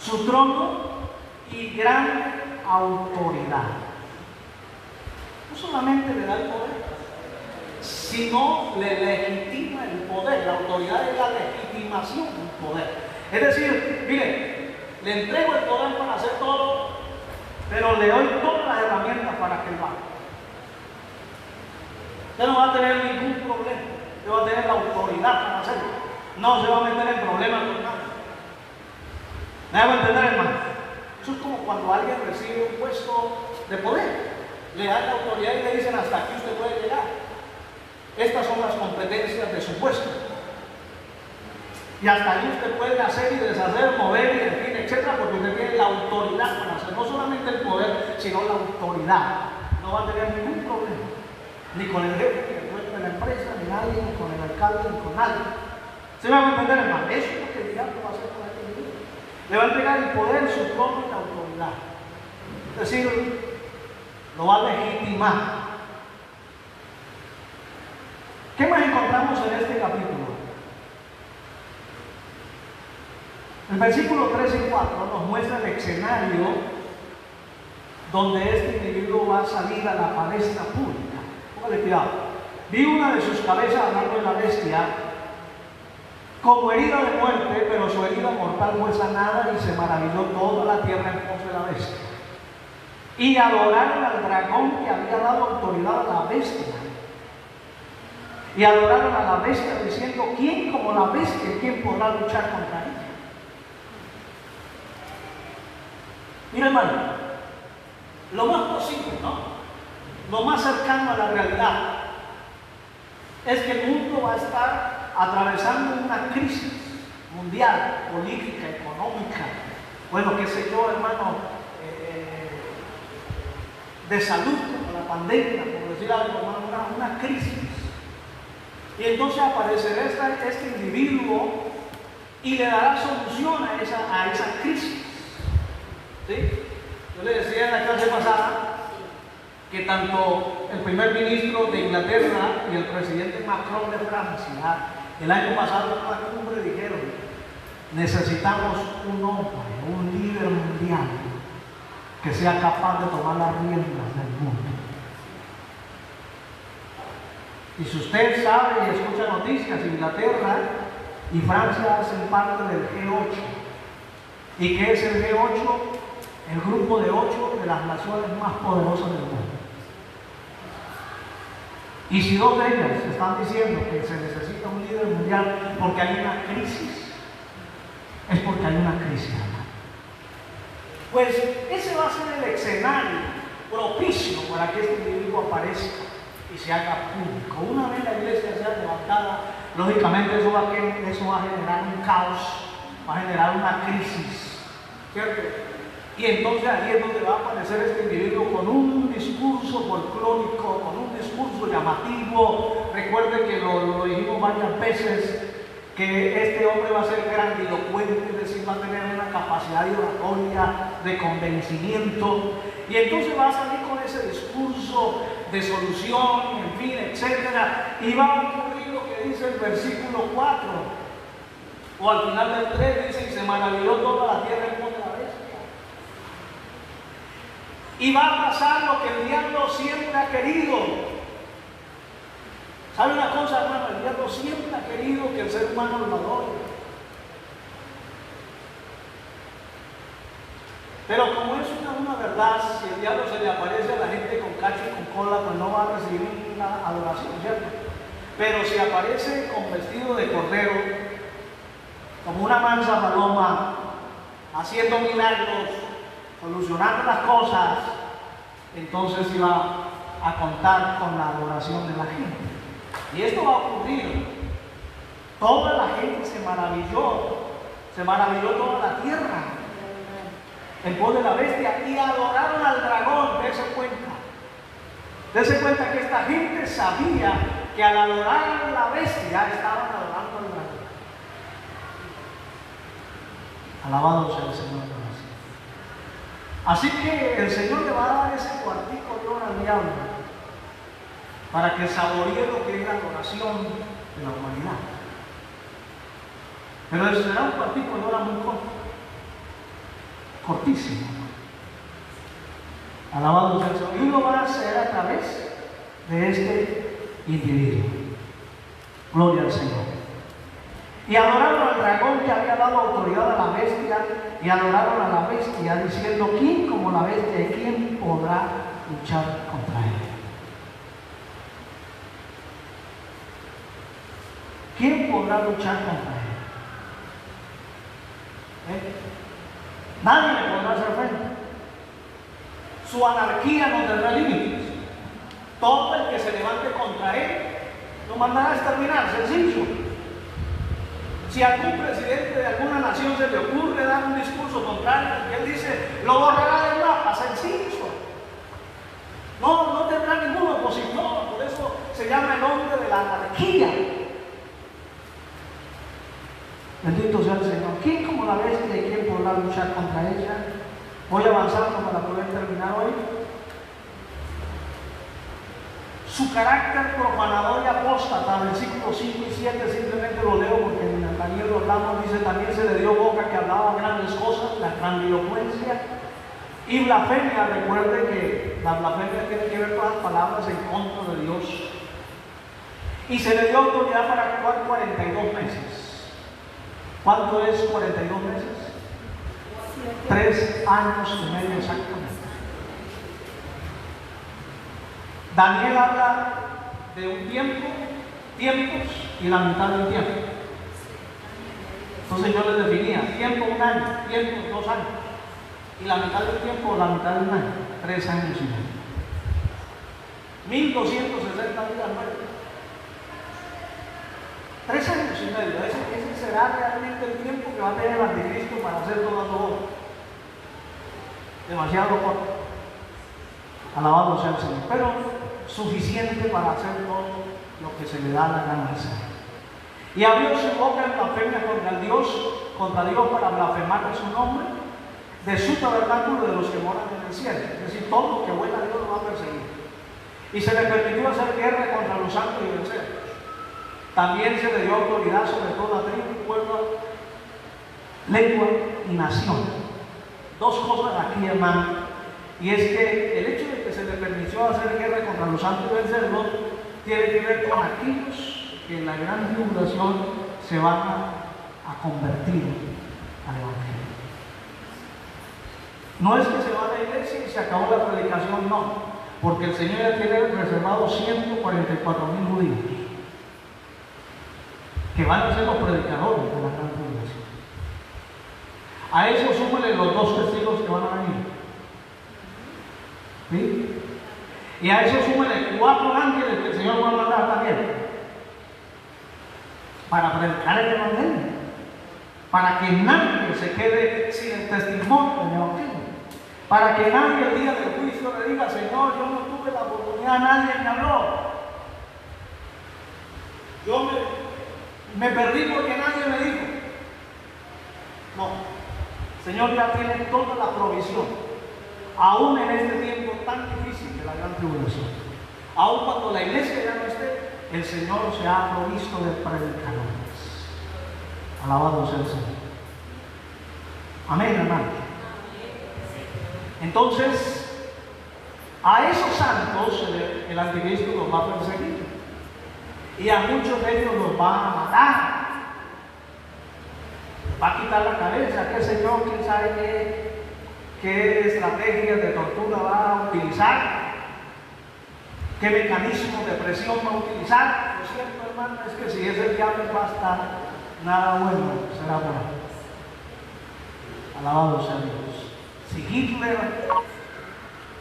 Su trono y gran autoridad. No solamente le da el poder, sino le legitima el poder. La autoridad es la legitimación del poder. Es decir, mire, le entrego el poder para hacer todo, pero le doy todas las herramientas para que lo haga. Usted no va a tener ningún problema. Usted va a tener la autoridad para hacerlo. No se va a meter en problemas con nada. ¿Me hago entender, hermano? Eso es como cuando alguien recibe un puesto de poder. Le dan la autoridad y le dicen: hasta aquí usted puede llegar. Estas son las competencias de su puesto. Y hasta ahí usted puede hacer y deshacer, mover y en fin, etcétera, porque usted tiene la autoridad para hacer. No solamente el poder, sino la autoridad. No va a tener ningún problema. Ni con el jefe, ni el dueño de la empresa, ni nadie, ni con el alcalde, ni con nadie. ¿Se me va a entender, hermano? Eso es lo que el diablo va a hacer con este individuo. Le va a entregar el poder, su trono y la autoridad. Es decir, lo va a legitimar. ¿Qué más encontramos en este capítulo? El versículo 3 y 4 nos muestra el escenario donde este individuo va a salir a la palestra pública. Póngale cuidado. Vi una de sus cabezas, hablando de la bestia, como herida de muerte, pero su herida mortal fue sanada, y se maravilló toda la tierra en pos de la bestia. Y adoraron al dragón que había dado autoridad a la bestia, Y adoraron a la bestia diciendo, ¿quién como la bestia? ¿Quién podrá luchar contra ella? Mira, hermano, lo más posible, ¿no? Lo más cercano a la realidad es que el mundo va a estar atravesando una crisis mundial, política, económica, bueno, qué sé yo, hermano, de salud, como la pandemia, por decir algo, una crisis. Y entonces aparecerá este individuo y le dará solución a esa crisis. ¿Sí? Yo le decía en la clase pasada que tanto el primer ministro de Inglaterra y el presidente Macron de Francia el año pasado en la cumbre dijeron: necesitamos un hombre, un líder mundial que sea capaz de tomar las riendas del mundo. Y si usted sabe y escucha noticias, Inglaterra y Francia hacen parte del G8. ¿Y qué es el G8? El grupo de 8 de las naciones más poderosas del mundo. Y si 2 de ellas están diciendo que se necesita un líder mundial porque hay una crisis, es porque hay una crisis. Pues ese va a ser el escenario propicio para que este individuo aparezca y se haga público. Una vez la iglesia sea levantada, lógicamente eso va a generar un caos, va a generar una crisis, ¿cierto? Y entonces ahí es donde va a aparecer este individuo con un discurso folclórico, con un discurso llamativo. Recuerde que lo dijimos varias veces, que este hombre va a ser grandilocuente, es decir, va a tener una capacidad de oratoria, de convencimiento, y entonces va a salir con ese discurso de solución, en fin, etcétera, y va a ocurrir lo que dice el versículo 4, o al final del 3 dice: y se maravilló toda la tierra en pos de la bestia. Y va a pasar lo que el diablo siempre ha querido. ¿Sabe una cosa, hermano? El diablo siempre ha querido que el ser humano lo adore. Pero como es una verdad, si el diablo se le aparece a la gente con cacho y con cola, pues no va a recibir ninguna adoración, ¿cierto? Pero si aparece con vestido de cordero, como una mansa paloma, haciendo milagros, solucionando las cosas, entonces iba a contar con la adoración de la gente. Y esto va a ocurrir. Toda la gente se maravilló toda la tierra en pos de la bestia y adoraron al dragón. Dese cuenta que esta gente sabía que al adorar a la bestia estaban adorando al dragón. Alabado sea el Señor. Así que el Señor le va a dar ese cuartico de hora al diablo para que saboree lo que es la adoración de la humanidad. Pero será un cuartico de hora muy corto, cortísimo. Alabado sea el Señor. Y lo va a hacer a través de este individuo. Gloria al Señor. Y adoraron al dragón que había dado autoridad a la bestia, y adoraron a la bestia, diciendo: ¿quién como la bestia y quién podrá luchar contra ella? ¿Quién podrá luchar contra ella? Nadie le podrá hacer frente. Su anarquía no tendrá límites. Todo el que se levante contra él lo mandará a exterminar, sencillo. Si a algún presidente de alguna nación se le ocurre dar un discurso contrario, y él dice: lo borrará del mapa, sencillo. No tendrá ningún opositor. Por eso se llama el hombre de la anarquía. Bendito sea el Señor. ¿Quién como la bestia y quién podrá luchar contra ella? Voy avanzando para poder terminar hoy. Su carácter profanador y apóstata, versículos 5 y 7, simplemente lo leo porque en Daniel lo hablamos, dice: también se le dio boca que hablaba grandes cosas, la grandilocuencia y blasfemia. Recuerde que la blasfemia tiene que ver con las palabras en contra de Dios. Y se le dio autoridad para actuar 42 meses. ¿Cuánto es 42 meses? 3 años y medio exactamente. Daniel habla de un tiempo tiempos y la mitad del tiempo. Entonces yo les definía tiempo 1 año, tiempo 2 años, y la mitad del tiempo, la mitad de 1 año, 3 años y medio. 1260 días nuevos. 3 años y medio. Ese será realmente el tiempo que va a tener el anticristo para hacer toda su obra. Demasiado corto. Alabado sea el Señor. Pero suficiente para hacer todo lo que se le da la gana hacer. Y abrió su boca en blasfemia contra Dios para blasfemar en su nombre, de su tabernáculo de los que moran en el cielo. Es decir, todo lo que vuela Dios lo va a perseguir. Y se le permitió hacer guerra contra los santos y vencerlos. También se le dio autoridad sobre toda tribu, pueblo, lengua y nación. 2 cosas aquí, hermano. Y es que el hecho de que se le permitió hacer guerra contra los santos y vencerlos tiene que ver con aquellos que en la gran tribulación se van a convertir al Evangelio. No es que se va a la iglesia y se acabó la predicación, no, porque el Señor ya tiene reservado 144,000 judíos que van a ser los predicadores de la gran tribulación. A eso súmele los 2 testigos que van a venir. ¿Sí? Y a eso súmele 4 ángeles que el Señor va a mandar también para predicar el Evangelio, para que nadie se quede sin el testimonio del Evangelio, para que nadie el día del juicio le diga: Señor, yo no tuve la oportunidad, nadie me habló, yo me perdí porque nadie me dijo. No, el Señor ya tiene toda la provisión, aún en este tiempo tan difícil de la gran tribulación. Aún cuando la iglesia ya no esté, el Señor se ha provisto de predicadores. Alabado sea el Señor. Amén, hermano. Entonces, a esos santos el anticristo los va a perseguir. Y a muchos de ellos los va a matar. Va a quitar la cabeza. ¿Qué Señor? ¿Quién sabe qué estrategias de tortura va a utilizar? ¿Qué mecanismo de presión va a utilizar? Lo cierto, hermano, es que si es el diablo va a estar, nada bueno será por ahí. Alabado sea Dios. Si Hitler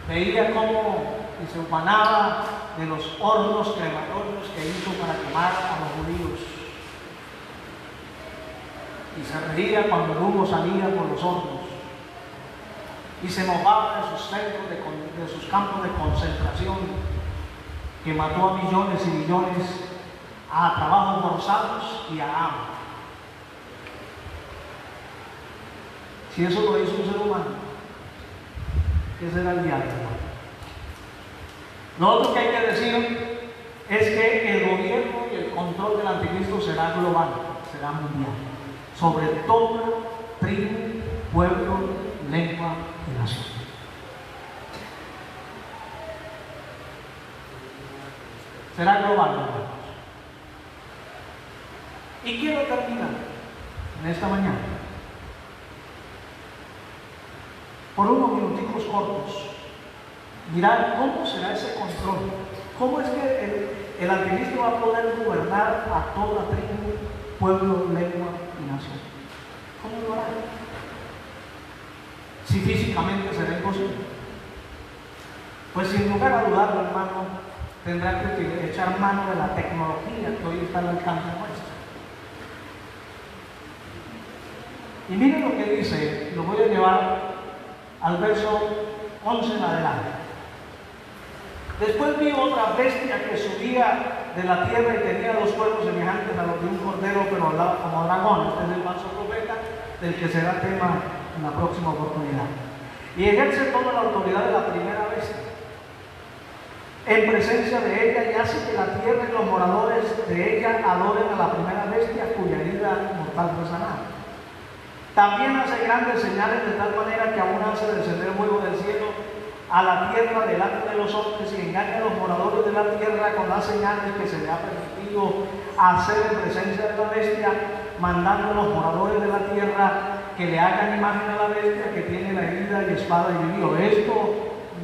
veía cómo se ufanaba de los hornos crematorios que hizo para quemar a los judíos, y se reía cuando el humo salía por los hornos, y se mojaba de sus centros, de sus campos de concentración, que mató a millones y millones a trabajos forzados y a hambre. Si eso lo hizo un ser humano, ¿qué será el diablo? Lo otro que hay que decir es que el gobierno y el control del anticristo será global, será mundial, sobre toda tribu, pueblo, lengua y nación. Será global, hermanos. Y quiero terminar en esta mañana por unos minuticos cortos, mirar cómo será ese control, cómo es que el anticristo va a poder gobernar a toda tribu, pueblo, lengua y nación. ¿Cómo lo hará? Si físicamente será imposible, pues sin lugar a dudarlo, hermano, tendrá que echar mano de la tecnología que hoy está al alcance nuestro. Y miren lo que dice, lo voy a llevar al verso 11 en adelante. Después vi otra bestia que subía de la tierra y tenía 2 cuernos semejantes a los de un cordero, pero hablaba como dragón. Este es el falso profeta del que será tema en la próxima oportunidad. Y ejerce toda la autoridad de la primera bestia en presencia de ella, y hace que la tierra y los moradores de ella adoren a la primera bestia, cuya herida mortal fue sanada. También hace grandes señales, de tal manera que aún hace descender fuego del cielo a la tierra delante de los hombres, y engaña a los moradores de la tierra con las señales que se le ha permitido hacer en presencia de la bestia, mandando a los moradores de la tierra que le hagan imagen a la bestia que tiene la herida y espada y vivió. Esto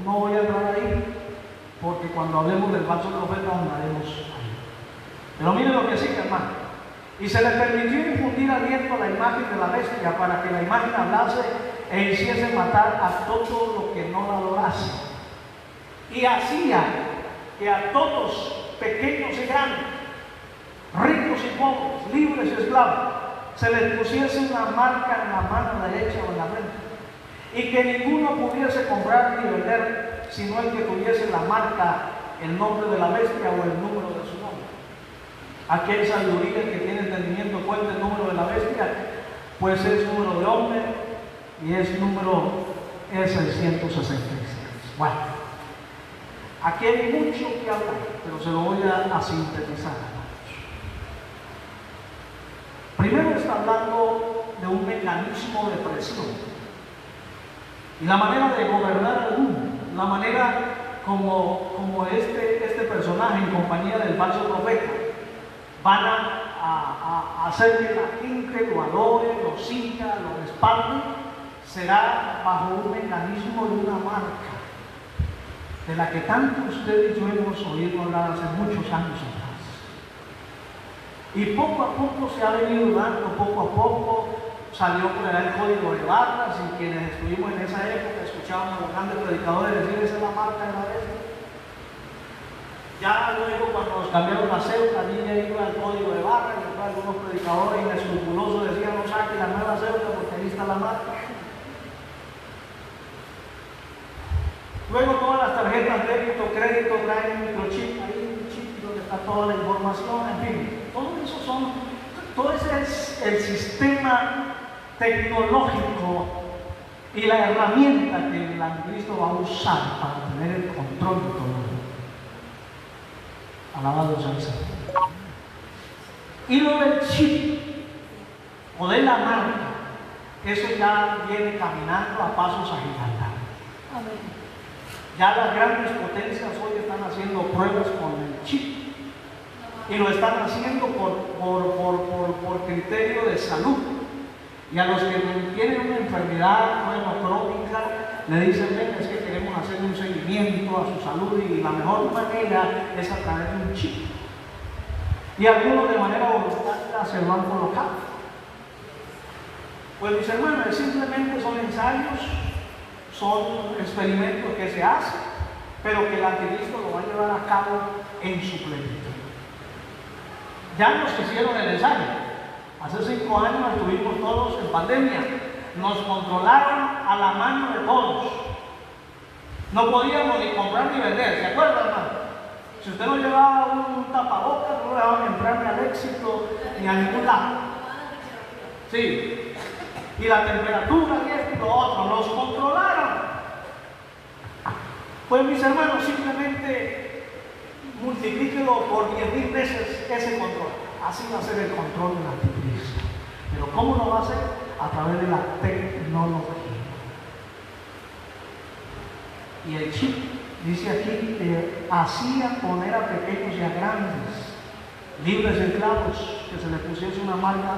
no voy a entrar ahí, porque cuando hablemos del falso profeta andaremos ahí. Pero miren lo que sigue, hermano. Y se le permitió infundir aliento a la imagen de la bestia para que la imagen hablase e hiciese matar a todo lo que no la adorase. Y hacía que a todos, pequeños y grandes, ricos y pobres, libres y esclavos, se les pusiese una marca en la mano derecha o en la frente, y que ninguno pudiese comprar ni vender, sino el que tuviese la marca, el nombre de la bestia o el número de su nombre. Aquel sabiduría que tiene entendimiento cuenta el número de la bestia, pues es número de hombre y es número 666. Bueno, aquí hay mucho que hablar, pero se lo voy a sintetizar. Primero está hablando de un mecanismo de presión y la manera de gobernar al mundo, la manera como este personaje en compañía del falso profeta van a hacer que la gente lo adore, lo siga, lo respalde, será bajo un mecanismo de una marca de la que tanto ustedes y yo hemos oído hablar hace muchos años atrás. Y poco a poco se ha venido dando, poco a poco salió por allá el código de barras, y quienes estuvimos en esa época escuchábamos a los grandes predicadores decir: esa es la marca de la bestia. Ya luego, cuando nos cambiaron la cédula, la niña iba al código de barras, y después algunos predicadores inescrupulosos decían: no saque la nueva cédula porque ahí está la marca. Luego todas las tarjetas débito, crédito traen un microchip, ahí un chip donde está toda la información, en fin. Todo ese es el sistema tecnológico y la herramienta que el anticristo va a usar para tener el control de todo. Alabado sea el Señor. Y lo del chip o de la marca, eso ya viene caminando a pasos agigantados. Amén. Ya las grandes potencias hoy están haciendo pruebas con el chip. Y lo están haciendo por criterio de salud. Y a los que tienen una enfermedad crónica, le dicen: venga, es que queremos hacer un seguimiento a su salud, y la mejor manera es a través de un chip. Y algunos de manera voluntaria se lo han colocado. Pues mis hermanos, simplemente son ensayos, son experimentos que se hacen, pero que el anticristo lo va a llevar a cabo en su plenitud. Ya nos hicieron el ensayo. Hace 5 años estuvimos todos en pandemia. Nos controlaron a la mano de todos. No podíamos ni comprar ni vender. ¿Se acuerdan, hermano? Si usted no llevaba un tapabocas, no le dejaban entrar ni al Éxito ni a ningún lado. Sí. Y la temperatura y esto y lo otro. Nos controlaron. Pues mis hermanos, simplemente multiplíquelo por 10,000 veces ese control. Así va a ser el control del anticristo. Pero ¿cómo lo va a hacer? A través de la tecnología. Y el chip dice aquí que hacía poner a pequeños y a grandes, libres y esclavos, que se les pusiese una marca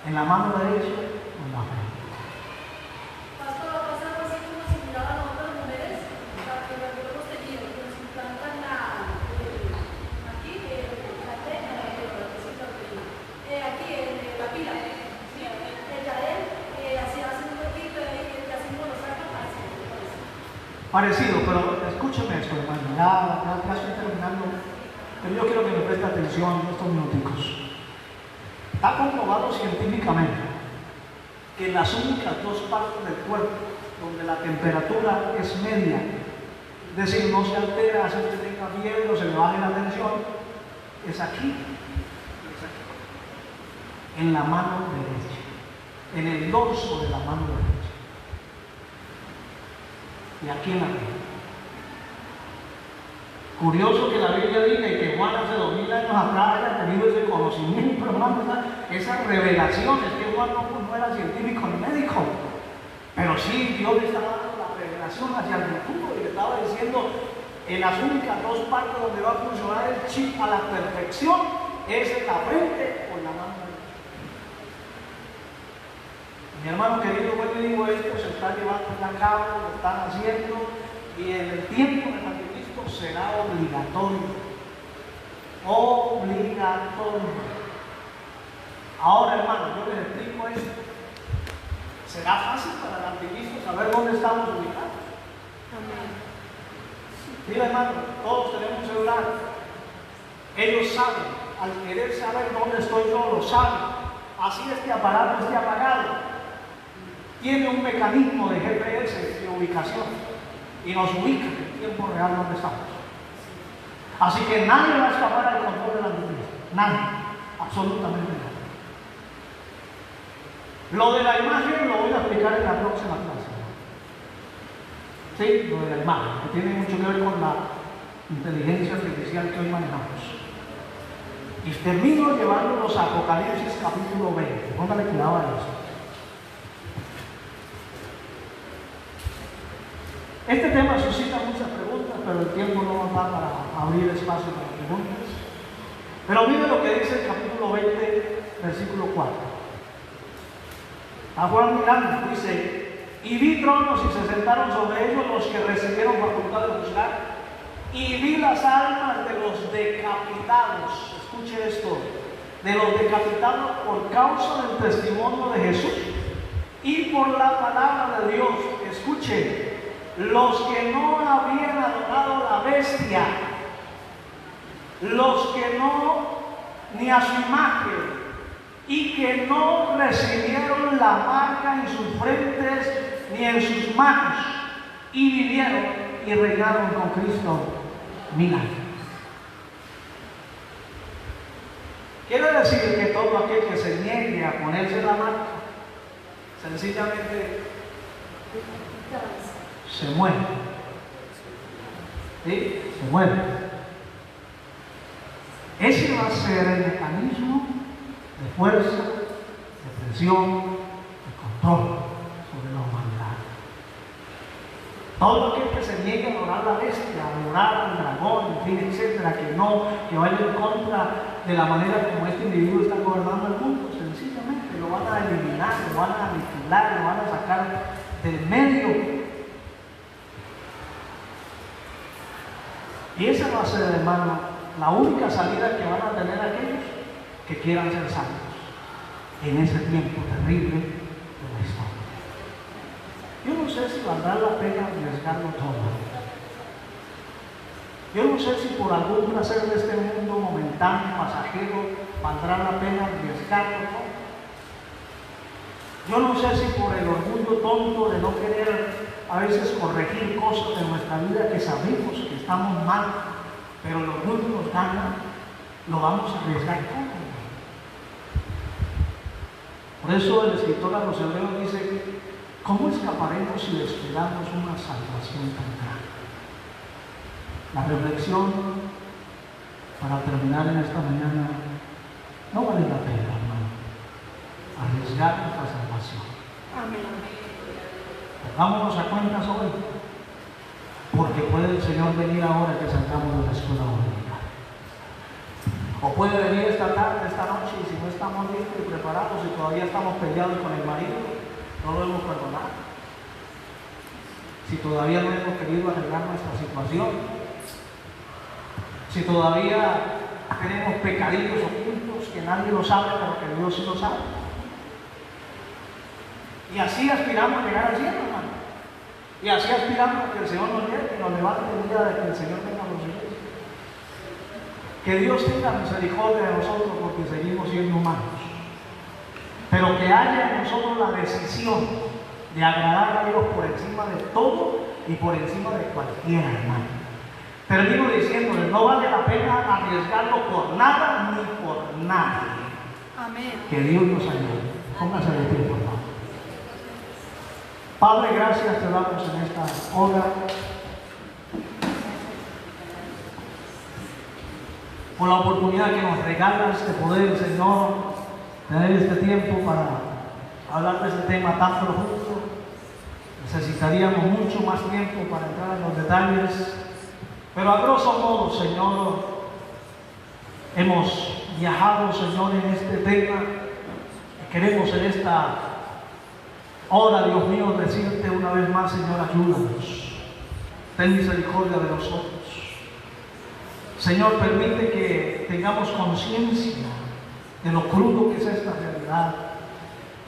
en la mano derecha o en la frente. Pastor, va a pasar así como similar a otras mujeres, que lo hemos tenido, que nos implantan aquí, la tela, aquí en la pila, el Yael, así hacen un poquito y así como lo sacan, Parecido, pero escúcheme esto, hermano, ya estoy terminando, pero yo quiero que me preste atención en estos minuticos. Está comprobado científicamente que en las únicas 2 partes del cuerpo donde la temperatura es media, es decir, no se altera, hace que tenga fiebre o se le baje la tensión, es aquí, en la mano derecha, en el dorso de la mano derecha. Y aquí en la Biblia. Curioso que la Biblia diga y que Juan hace 2000 años atrás haya tenido ese conocimiento, hermano, esa revelación. Es que Juan no era científico ni médico, pero sí Dios le estaba dando la revelación hacia el futuro y le estaba diciendo: en las únicas 2 partes donde va a funcionar el chip a la perfección es en la frente o en la mano derecha. Mi hermano querido, vuelvo y digo, esto se está llevando a cabo, lo están haciendo, y en el tiempo del anticristo será obligatorio. Obligatorio. Ahora, hermano, yo les explico esto. ¿Será fácil para el anticristo saber dónde estamos ubicados? Mira, hermano, todos tenemos un celular. Ellos saben, al querer saber dónde estoy yo, lo saben. Así este aparato esté apagado. Tiene un mecanismo de GPS, de ubicación, y nos ubica en tiempo real donde estamos. Así que nadie va a escapar al control del anticristo. Nadie, absolutamente nadie. Lo de la imagen lo voy a explicar en la próxima clase. Sí, lo de la imagen, que tiene mucho que ver con la inteligencia artificial que hoy manejamos. Y termino llevándolos a Apocalipsis capítulo 20. Póngale cuidado a eso. Este tema suscita muchas preguntas, pero el tiempo no nos da para abrir espacio para preguntas. Pero mire lo que dice el capítulo 20, versículo 4. Ahora mirando, dice: y vi tronos y se sentaron sobre ellos los que recibieron facultad de juzgar, y vi las almas de los decapitados. Escuche esto: de los decapitados por causa del testimonio de Jesús y por la palabra de Dios. Escuche: los que no habían adorado a la bestia, los que no, ni a su imagen, y que no recibieron la marca en sus frentes ni en sus manos, y vivieron y reinaron con Cristo 1000 años. Quiere decir que todo aquel que se niegue a ponerse la marca, sencillamente se muere. ¿Sí? Se muere. Ese va a ser el mecanismo de fuerza, de presión, de control sobre la humanidad. Todo aquel que se niegue a adorar a la bestia, a adorar al dragón, en fin, etcétera, que vaya en contra de la manera como este individuo está gobernando el mundo, sencillamente lo van a eliminar, lo van a aniquilar, lo van a sacar del medio. Y esa va a ser, hermano, la única salida que van a tener aquellos que quieran ser santos en ese tiempo terrible de la historia. Yo no sé si valdrá la pena arriesgarlo todo. Yo no sé si por algún placer de este mundo momentáneo, pasajero, valdrá la pena arriesgarlo todo. Yo no sé si por el orgullo tonto de no querer a veces corregir cosas de nuestra vida que sabemos que estamos mal, pero el orgullo nos gana, lo vamos a arriesgar todo. Por eso el escritor a los Hebreos dice: ¿cómo escaparemos si descuidamos una salvación tan grande? La reflexión para terminar en esta mañana: no vale la pena, hermano, arriesgar nuestra salvación. Amén. Pongámonos a cuentas hoy, porque puede el Señor venir ahora que salgamos de la escuela dominical. O puede venir esta tarde, esta noche, y si no estamos listos y preparados y todavía estamos peleados con el marido, no lo hemos perdonado. Si todavía no hemos querido arreglar nuestra situación, si todavía tenemos pecadillos ocultos que nadie lo sabe, pero que Dios sí lo sabe. Y así aspiramos a llegar al cielo, hermano. Y así aspiramos a que el Señor nos lleve y nos levante el día de que el Señor venga a los cielos. Que Dios tenga misericordia de nosotros porque seguimos siendo humanos. Pero que haya en nosotros la decisión de agradar a Dios por encima de todo y por encima de cualquiera, hermano. Termino diciéndoles: no vale la pena arriesgarlo por nada ni por nadie. Amén. Que Dios nos ayude. Póngase de pie, por favor. Padre, gracias te damos en esta hora por la oportunidad que nos regalas de poder, Señor, tener este tiempo para hablar de este tema tan profundo. Necesitaríamos mucho más tiempo para entrar en los detalles, pero a grosso modo, Señor, hemos viajado, Señor, en este tema. Queremos en esta hora, Dios mío, decirte una vez más: Señor, ayúdanos. Ten misericordia de nosotros. Señor, permite que que tengamos conciencia de lo crudo que es esta realidad,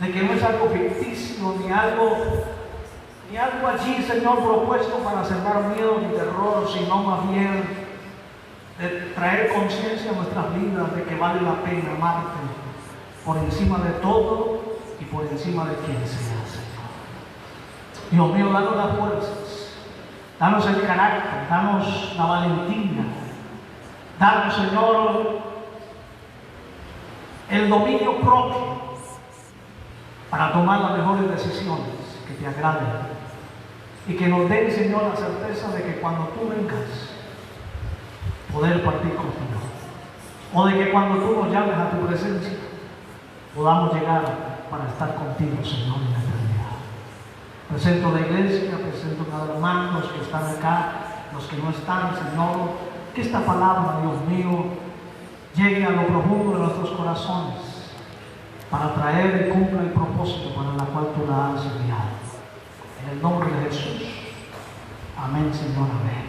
de que no es algo ficticio, ni algo allí, Señor, propuesto para sembrar miedo ni terror, sino más bien de traer conciencia a nuestras vidas de que vale la pena amarte por encima de todo y por encima de quien sea, Señor. Dios mío, danos las fuerzas, danos el carácter, danos la valentía, danos, Señor, el dominio propio para tomar las mejores decisiones que te agraden y que nos den, Señor, la certeza de que cuando tú vengas, poder partir contigo, o de que cuando tú nos llames a tu presencia, podamos llegar para estar contigo, Señor, en la eternidad. Presento la iglesia, presento cada hermano, los que están acá, los que no están, Señor, que esta palabra, Dios mío, llegue a lo profundo de nuestros corazones para traer y cumpla el propósito para el cual tú la has enviado. En el nombre de Jesús. Amén, Señor, amén.